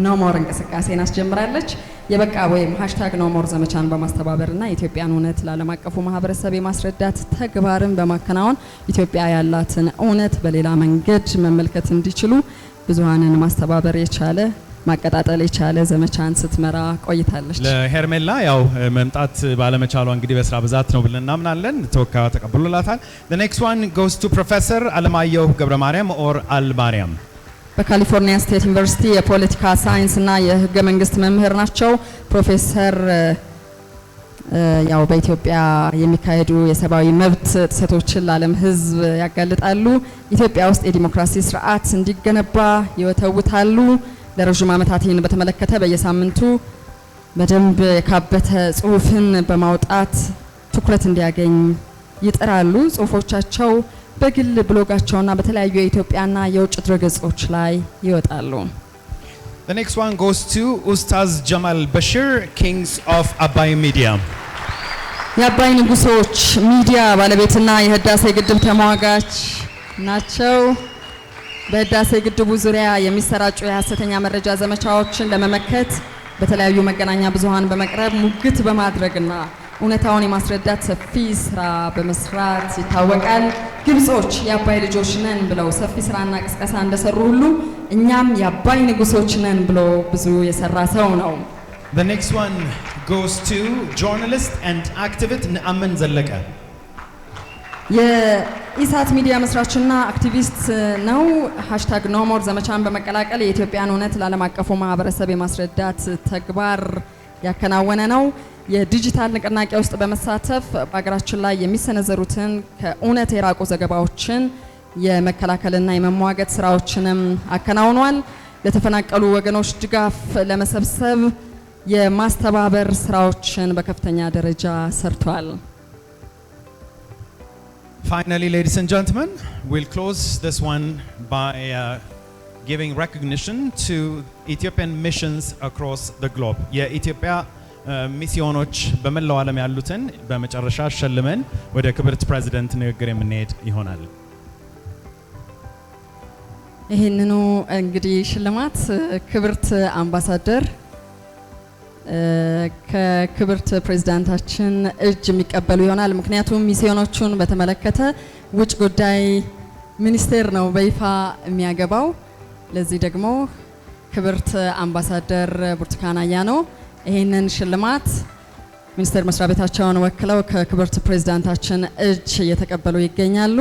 ኖሞር እንቅስቃሴን አስጀምራለች። የበቃ ወይም ሃሽታግ ኖሞር ዘመቻን በማስተባበርና የኢትዮጵያን እውነት ለዓለም አቀፉ ማህበረሰብ የማስረዳት ተግባርን በማከናወን ኢትዮጵያ ያላትን እውነት በሌላ መንገድ መመልከት እንዲችሉ ብዙሃንን ማስተባበር የቻለ ማቀጣጠል የቻለ ዘመቻን ስትመራ ቆይታለች። ለሄርሜላ ያው መምጣት ባለመቻሏ እንግዲህ በስራ ብዛት ነው ብለን እናምናለን። ተወካዩ ተቀብሎላታል። The next one goes to Professor አለማየሁ ገብረማርያም or አልማርያም። በካሊፎርኒያ ስቴት ዩኒቨርሲቲ የፖለቲካ ሳይንስ እና የህገ መንግስት መምህር ናቸው። ፕሮፌሰር ያው በኢትዮጵያ የሚካሄዱ የሰብአዊ መብት ጥሰቶችን ለዓለም ህዝብ ያጋልጣሉ። ኢትዮጵያ ውስጥ የዲሞክራሲ ስርዓት እንዲገነባ ይወተውታሉ። ለረጅም ዓመታት ይህን በተመለከተ በየሳምንቱ በደንብ የካበተ ጽሁፍን በማውጣት ትኩረት እንዲያገኝ ይጥራሉ። ጽሁፎቻቸው በግል ብሎጋቸውና በተለያዩ የኢትዮጵያና የውጭ ድረገጾች ላይ ይወጣሉ። The next one goes to Ustaz Jamal Bashir, Kings of Abai Media. የአባይ ንጉሶች ሚዲያ ባለቤትና የህዳሴ ግድብ ተሟጋች ናቸው። በህዳሴ ግድቡ ዙሪያ የሚሰራጩ የሐሰተኛ መረጃ ዘመቻዎችን ለመመከት በተለያዩ መገናኛ ብዙሃን በመቅረብ ሙግት በማድረግና እውነታውን የማስረዳት ሰፊ ስራ በመስራት ይታወቃል። ግብጾች የአባይ ልጆች ነን ብለው ሰፊ ስራና ቅስቀሳ እንደሰሩ ሁሉ እኛም የአባይ ንጉሶች ነን ብሎ ብዙ የሰራ ሰው ነው። The next one goes to journalist and activist Naaman Zallaka. የኢሳት ሚዲያ መስራችና አክቲቪስት ነው። #ኖሞር ዘመቻን በመቀላቀል የኢትዮጵያን እውነት ለዓለም አቀፉ ማህበረሰብ የማስረዳት ተግባር ያከናወነ ነው። የዲጂታል ንቅናቄ ውስጥ በመሳተፍ በሀገራችን ላይ የሚሰነዘሩትን ከእውነት የራቁ ዘገባዎችን የመከላከልና የመሟገት ስራዎችንም አከናውኗል። ለተፈናቀሉ ወገኖች ድጋፍ ለመሰብሰብ የማስተባበር ስራዎችን በከፍተኛ ደረጃ ሰርቷል። Finally, ladies and gentlemen, we'll close this one by giving recognition to Ethiopian missions across the globe. የኢትዮጵያ ሚስዮኖች በመላው ዓለም ያሉትን በመጨረሻ ሸልመን ወደ ክብርት ፕሬዚደንት ንግግር የምንሄድ ይሆናል። ይህንኑ እንግዲህ ሽልማት ክብርት አምባሳደር ከክብርት ፕሬዝዳንታችን እጅ የሚቀበሉ ይሆናል። ምክንያቱም ሚስዮኖቹን በተመለከተ ውጭ ጉዳይ ሚኒስቴር ነው በይፋ የሚያገባው። ለዚህ ደግሞ ክብርት አምባሳደር ብርቱካን አያኖ ይህንን ሽልማት ሚኒስቴር መስሪያ ቤታቸውን ወክለው ከክብርት ፕሬዝዳንታችን እጅ እየተቀበሉ ይገኛሉ።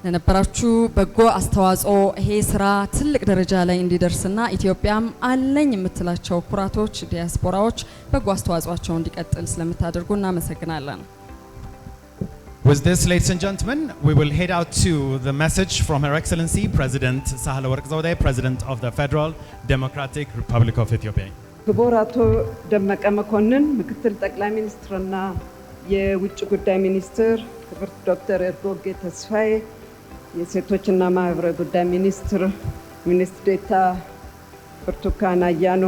ለነበራችሁ በጎ አስተዋጽኦ ይሄ ስራ ትልቅ ደረጃ ላይ እንዲደርስና ኢትዮጵያም አለኝ የምትላቸው ኩራቶች ዲያስፖራዎች በጎ አስተዋጽኦአቸው እንዲቀጥል ስለምታደርጉ እናመሰግናለን። With this, ladies and gentlemen, we will head out to the message from Her Excellency President Sahle-Work Zawde, President of the Federal Democratic Republic of Ethiopia. ክቡር አቶ ደመቀ መኮንን ምክትል ጠቅላይ ሚኒስትርና የውጭ ጉዳይ ሚኒስትር፣ ክብርት ዶክተር ኤርጎጌ ተስፋዬ የሴቶችና ማህበራዊ ጉዳይ ሚኒስትር ዴኤታ ብርቱካን አያኖ፣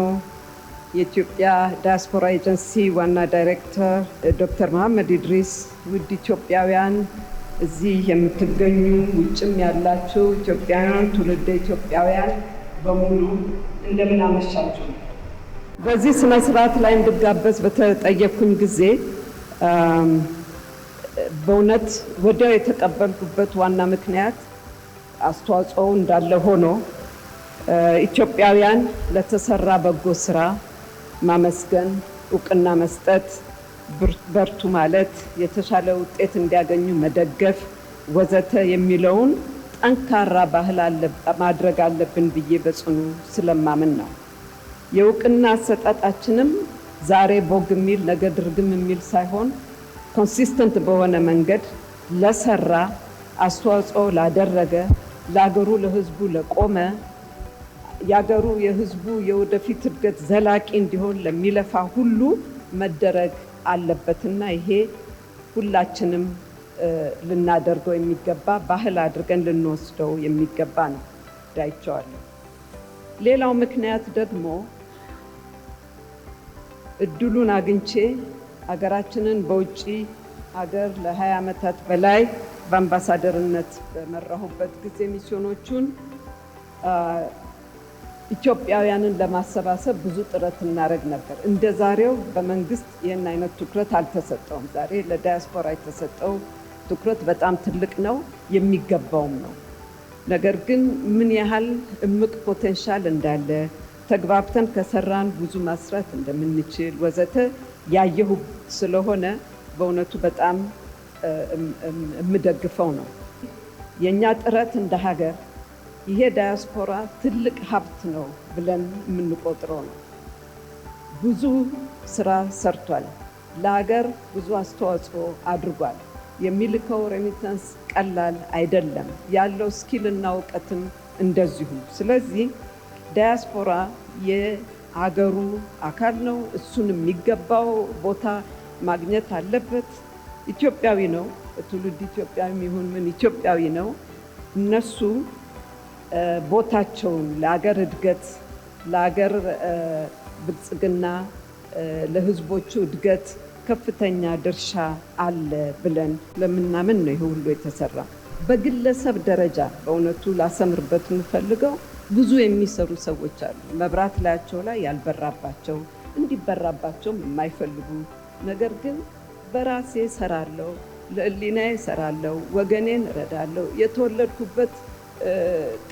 የኢትዮጵያ ዲያስፖራ ኤጀንሲ ዋና ዳይሬክተር ዶክተር መሐመድ ኢድሪስ፣ ውድ ኢትዮጵያውያን እዚህ የምትገኙ ውጭም ያላችሁ ኢትዮጵያውያን፣ ትውልደ ኢትዮጵያውያን በሙሉ እንደምን አመሻችሁ። በዚህ ስነ ስርዓት ላይ እንድጋበዝ በተጠየቅኩኝ ጊዜ በእውነት ወዲያው የተቀበልኩበት ዋና ምክንያት አስተዋጽኦ እንዳለ ሆኖ ኢትዮጵያውያን ለተሰራ በጎ ስራ ማመስገን፣ እውቅና መስጠት፣ በርቱ ማለት፣ የተሻለ ውጤት እንዲያገኙ መደገፍ ወዘተ የሚለውን ጠንካራ ባህል ማድረግ አለብን ብዬ በጽኑ ስለማምን ነው። የእውቅና አሰጣጣችንም ዛሬ ቦግ የሚል ነገ ድርግም የሚል ሳይሆን ኮንሲስተንት በሆነ መንገድ ለሰራ አስተዋጽኦ ላደረገ ለሀገሩ ለህዝቡ ለቆመ የሀገሩ የህዝቡ የወደፊት እድገት ዘላቂ እንዲሆን ለሚለፋ ሁሉ መደረግ አለበትና ይሄ ሁላችንም ልናደርገው የሚገባ ባህል አድርገን ልንወስደው የሚገባ ነው ዳይቻለሁ። ሌላው ምክንያት ደግሞ እድሉን አግኝቼ ሀገራችንን በውጪ ሀገር ለ20 ዓመታት በላይ በአምባሳደርነት በመራሁበት ጊዜ ሚስዮኖቹን ኢትዮጵያውያንን ለማሰባሰብ ብዙ ጥረት እናደርግ ነበር። እንደ ዛሬው በመንግስት ይህን አይነት ትኩረት አልተሰጠውም። ዛሬ ለዳያስፖራ የተሰጠው ትኩረት በጣም ትልቅ ነው፣ የሚገባውም ነው። ነገር ግን ምን ያህል እምቅ ፖቴንሻል እንዳለ ተግባብተን ከሰራን ብዙ ማስራት እንደምንችል ወዘተ ያየሁ ስለሆነ በእውነቱ በጣም የምደግፈው ነው። የኛ ጥረት እንደ ሀገር ይሄ ዳያስፖራ ትልቅ ሀብት ነው ብለን የምንቆጥረው ነው። ብዙ ስራ ሰርቷል፣ ለሀገር ብዙ አስተዋጽኦ አድርጓል። የሚልከው ሬሚታንስ ቀላል አይደለም፣ ያለው ስኪል እና እውቀትም እንደዚሁ። ስለዚህ ዳያስፖራ የሀገሩ አካል ነው፣ እሱን የሚገባው ቦታ ማግኘት አለበት። ኢትዮጵያዊ ነው፣ ትውልድ ኢትዮጵያዊ ይሁን ምን ኢትዮጵያዊ ነው። እነሱ ቦታቸውን ለሀገር እድገት፣ ለሀገር ብልጽግና፣ ለህዝቦቹ እድገት ከፍተኛ ድርሻ አለ ብለን ለምናምን ነው ይሄ ሁሉ የተሰራ። በግለሰብ ደረጃ በእውነቱ ላሰምርበት የምፈልገው ብዙ የሚሰሩ ሰዎች አሉ፣ መብራት ላያቸው ላይ ያልበራባቸው፣ እንዲበራባቸውም የማይፈልጉ ነገር ግን በራሴ ሰራለሁ፣ ለህሊናዬ ሰራለሁ፣ ወገኔን እረዳለሁ፣ የተወለድኩበት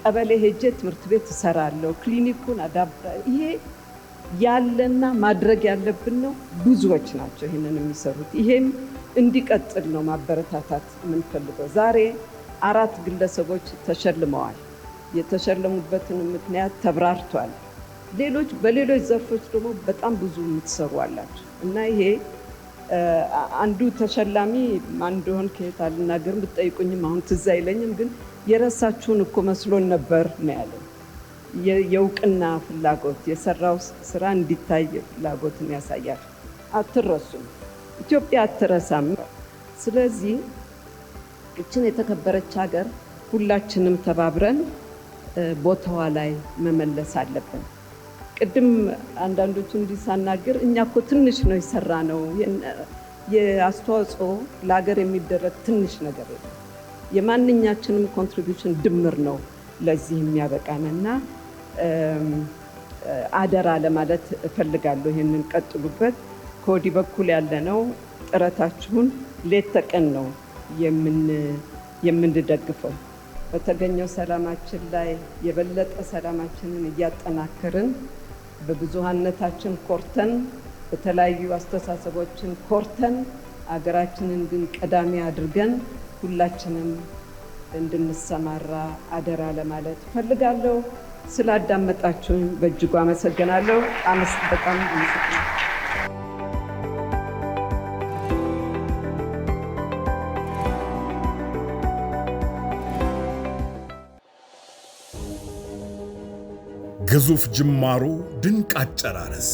ቀበሌ ሄጄ ትምህርት ቤት እሰራለሁ፣ ክሊኒኩን አዳብራ። ይሄ ያለና ማድረግ ያለብን ነው። ብዙዎች ናቸው ይህንን የሚሰሩት። ይሄም እንዲቀጥል ነው ማበረታታት የምንፈልገው። ዛሬ 4 ግለሰቦች ተሸልመዋል። የተሸለሙበትን ምክንያት ተብራርቷል። በሌሎች ዘርፎች ደግሞ በጣም ብዙ የምትሰሩ አላችሁ እና ይሄ አንዱ ተሸላሚ ማን እንደሆነ ከየት አልናገርም፣ ብትጠይቁኝም አሁን ትዝ አይለኝም፣ ግን የረሳችሁን እኮ መስሎን ነበር ነው ያለው። የእውቅና ፍላጎት የሰራው ስራ እንዲታይ ፍላጎትን ያሳያል። አትረሱም፣ ኢትዮጵያ አትረሳም። ስለዚህ እችን የተከበረች ሀገር ሁላችንም ተባብረን ቦታዋ ላይ መመለስ አለብን። ቅድም አንዳንዶቹ እንዲሳናገር እኛ እኮ ትንሽ ነው የሰራ ነው። የአስተዋጽኦ ለሀገር የሚደረግ ትንሽ ነገር የለም። የማንኛችንም ኮንትሪቢዩሽን ድምር ነው ለዚህ የሚያበቃንና አደራ ለማለት እፈልጋለሁ። ይህንን ቀጥሉበት። ከወዲህ በኩል ያለነው ጥረታችሁን ሌት ተቀን ነው የምንደግፈው። በተገኘው ሰላማችን ላይ የበለጠ ሰላማችንን እያጠናከርን በብዙሃነታችን ኮርተን በተለያዩ አስተሳሰቦችን ኮርተን አገራችንን ግን ቀዳሚ አድርገን ሁላችንም እንድንሰማራ አደራ ለማለት እፈልጋለሁ። ስላዳመጣችሁኝ በእጅጉ አመሰግናለሁ። በጣም አመሰግናለሁ። ግዙፍ ጅማሮ ድንቅ አጨራረስ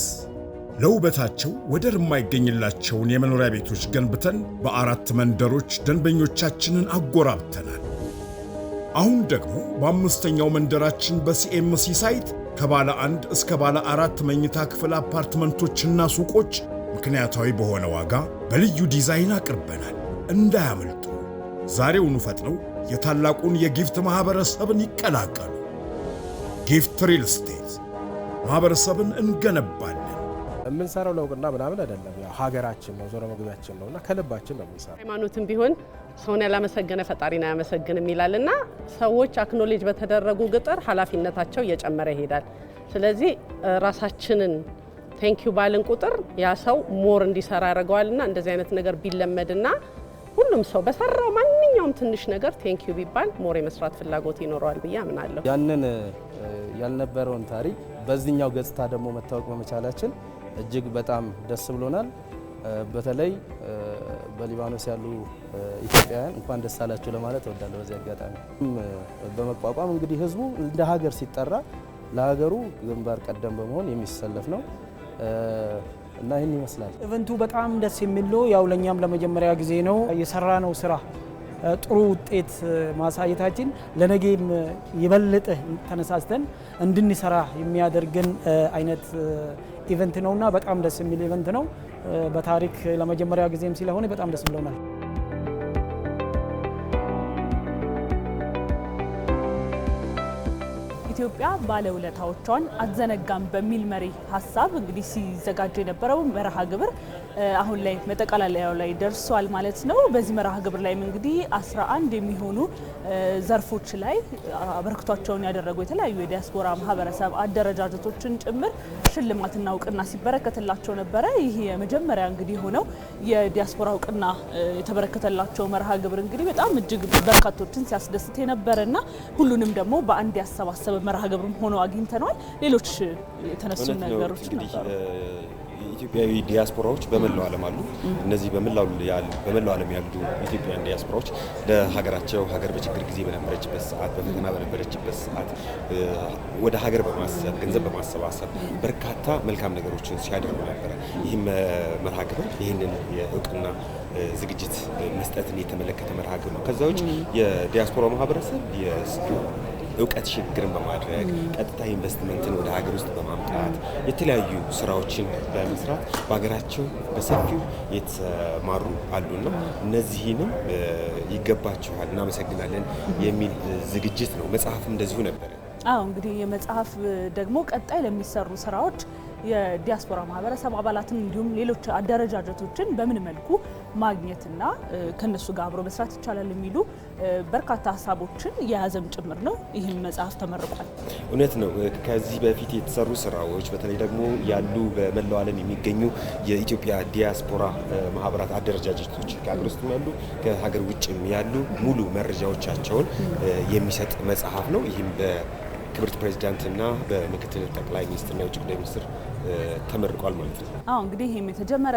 ለውበታቸው ወደር የማይገኝላቸውን የመኖሪያ ቤቶች ገንብተን በ4 መንደሮች ደንበኞቻችንን አጎራብተናል። አሁን ደግሞ በ5ኛው መንደራችን በሲኤምሲ ሳይት ከባለ 1 እስከ ባለ 4 መኝታ ክፍል አፓርትመንቶችና ሱቆች ምክንያታዊ በሆነ ዋጋ በልዩ ዲዛይን አቅርበናል። እንዳያመልጡ። ዛሬውኑ ፈጥነው የታላቁን የጊፍት ማህበረሰብን ይቀላቀሉ። ጊፍት ሪል ስቴት ማህበረሰብን እንገነባለን። የምንሰራው ለውቅና ምናምን አይደለም። ያው ሀገራችን ነው፣ ዞሮ መግቢያችን ነውና ከልባችን ነው የምንሰራው። ሃይማኖትም ቢሆን ሰውን ያላመሰገነ ፈጣሪን አያመሰግንም ይላልና ሰዎች አክኖሌጅ በተደረጉ ቁጥር ኃላፊነታቸው እየጨመረ ይሄዳል። ስለዚህ ራሳችንን ቴንኪዩ ባልን ቁጥር ያ ሰው ሞር እንዲሰራ ያደርገዋልና እንደዚህ አይነት ነገር ቢለመድና ሁሉም ሰው በሰራው ማንኛውም ትንሽ ነገር ቴንኪዩ ቢባል ሞር የመስራት ፍላጎት ይኖረዋል ብዬ አምናለሁ። ያንን ያልነበረውን ታሪክ በዚህኛው ገጽታ ደግሞ መታወቅ በመቻላችን እጅግ በጣም ደስ ብሎናል። በተለይ በሊባኖስ ያሉ ኢትዮጵያውያን እንኳን ደስ አላችሁ ለማለት እወዳለሁ። በዚህ አጋጣሚ በመቋቋም እንግዲህ ህዝቡ እንደ ሀገር ሲጠራ ለሀገሩ ግንባር ቀደም በመሆን የሚሰለፍ ነው እና ይህን ይመስላል። ኢቨንቱ በጣም ደስ የሚል ነው። ያው ለእኛም ለመጀመሪያ ጊዜ ነው የሰራነው ስራ ጥሩ ውጤት ማሳየታችን ለነገም የበለጠ ተነሳስተን እንድንሰራ የሚያደርገን አይነት ኢቨንት ነውና በጣም ደስ የሚል ኢቨንት ነው። በታሪክ ለመጀመሪያ ጊዜም ስለሆነ በጣም ደስ ብሎናል። ኢትዮጵያ ባለውለታዎቿን አትዘነጋም በሚል መሪ ሀሳብ እንግዲህ ሲዘጋጅ የነበረው መርሃ ግብር አሁን ላይ መጠቃለያው ላይ ደርሷል ማለት ነው። በዚህ መርሃ ግብር ላይም እንግዲህ 11 የሚሆኑ ዘርፎች ላይ አበርክቷቸውን ያደረጉ የተለያዩ የዲያስፖራ ማህበረሰብ አደረጃጀቶችን ጭምር ሽልማትና እውቅና ሲበረከትላቸው ነበረ። ይህ የመጀመሪያ እንግዲህ የሆነው የዲያስፖራ እውቅና የተበረከተላቸው መርሃ ግብር እንግዲህ በጣም እጅግ በርካቶችን ሲያስደስት የነበረና ሁሉንም ደግሞ በአንድ ያሰባሰበ መርሃ ግብርም ሆኖ አግኝተናል። ሌሎች የተነሱ ነገሮች ነበሩ። ኢትዮጵያዊ ዲያስፖራዎች በመላው ዓለም አሉ። እነዚህ በመላው ዓለም ያሉ ኢትዮጵያውያን ዲያስፖራዎች ለሀገራቸው ሀገር በችግር ጊዜ በነበረችበት ሰዓት፣ በፈተና በነበረችበት ሰዓት ወደ ሀገር በማሰብ ገንዘብ በማሰባሰብ በርካታ መልካም ነገሮችን ሲያደርጉ ነበረ። ይህም መርሃ ግብር ይህንን የእውቅና ዝግጅት መስጠትን የተመለከተ መርሃ ግብር ነው። ከዛ ውጭ የዲያስፖራ ማህበረሰብ እውቀት ሽግግርን በማድረግ ቀጥታ ኢንቨስትመንትን ወደ ሀገር ውስጥ በማምጣት የተለያዩ ስራዎችን በመስራት በሀገራቸው በሰፊው የተማሩ አሉና እነዚህንም ይገባችኋል፣ እናመሰግናለን የሚል ዝግጅት ነው። መጽሐፍም እንደዚሁ ነበረ። አዎ እንግዲህ የመጽሐፍ ደግሞ ቀጣይ ለሚሰሩ ስራዎች የዲያስፖራ ማህበረሰብ አባላትን እንዲሁም ሌሎች አደረጃጀቶችን በምን መልኩ ማግኘትና ከነሱ ጋር አብሮ መስራት ይቻላል የሚሉ በርካታ ሀሳቦችን የያዘም ጭምር ነው ይህም መጽሐፍ ተመርቋል። እውነት ነው። ከዚህ በፊት የተሰሩ ስራዎች በተለይ ደግሞ ያሉ በመላው ዓለም የሚገኙ የኢትዮጵያ ዲያስፖራ ማህበራት አደረጃጀቶች ከሀገር ውስጥ ያሉ ከሀገር ውጭም ያሉ ሙሉ መረጃዎቻቸውን የሚሰጥ መጽሐፍ ነው። ይህም በክብርት ፕሬዚዳንትና በምክትል ጠቅላይ ሚኒስትርና የውጭ ጉዳይ ሚኒስትር ተመርቋል ማለት ነው። አዎ እንግዲህ ይህም የተጀመረ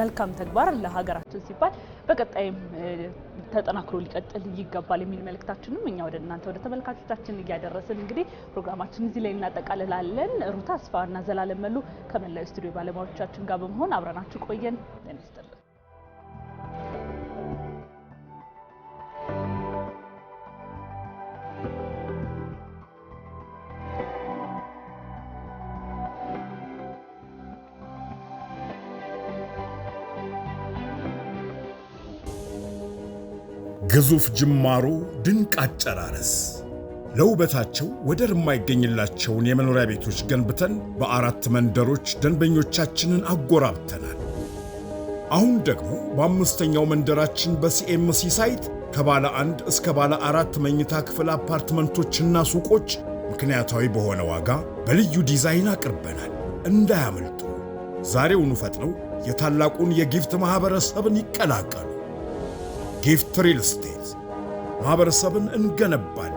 መልካም ተግባር ለሀገራችን ሲባል በቀጣይም ተጠናክሮ ሊቀጥል ይገባል የሚል መልእክታችንም እኛ ወደ እናንተ ወደ ተመልካቾቻችን እያደረስን እንግዲህ ፕሮግራማችን እዚህ ላይ እናጠቃልላለን። ሩታ አስፋና ዘላለም መሉ ከመላው ስቱዲዮ ባለሙያዎቻችን ጋር በመሆን አብረናችሁ ቆየን። ተነስተን ግዙፍ ጅማሮ ድንቅ አጨራረስ ለውበታቸው ወደር የማይገኝላቸውን የመኖሪያ ቤቶች ገንብተን በአራት መንደሮች ደንበኞቻችንን አጎራብተናል። አሁን ደግሞ በአምስተኛው መንደራችን በሲኤምሲ ሳይት ከባለ 1 እስከ ባለ 4 መኝታ ክፍል አፓርትመንቶችና ሱቆች ምክንያታዊ በሆነ ዋጋ በልዩ ዲዛይን አቅርበናል። እንዳያመልጡ። ዛሬውኑ ፈጥነው የታላቁን የጊፍት ማህበረሰብን ይቀላቀሉ። ጊፍት ሪል ስቴት ማህበረሰብን እንገነባለን።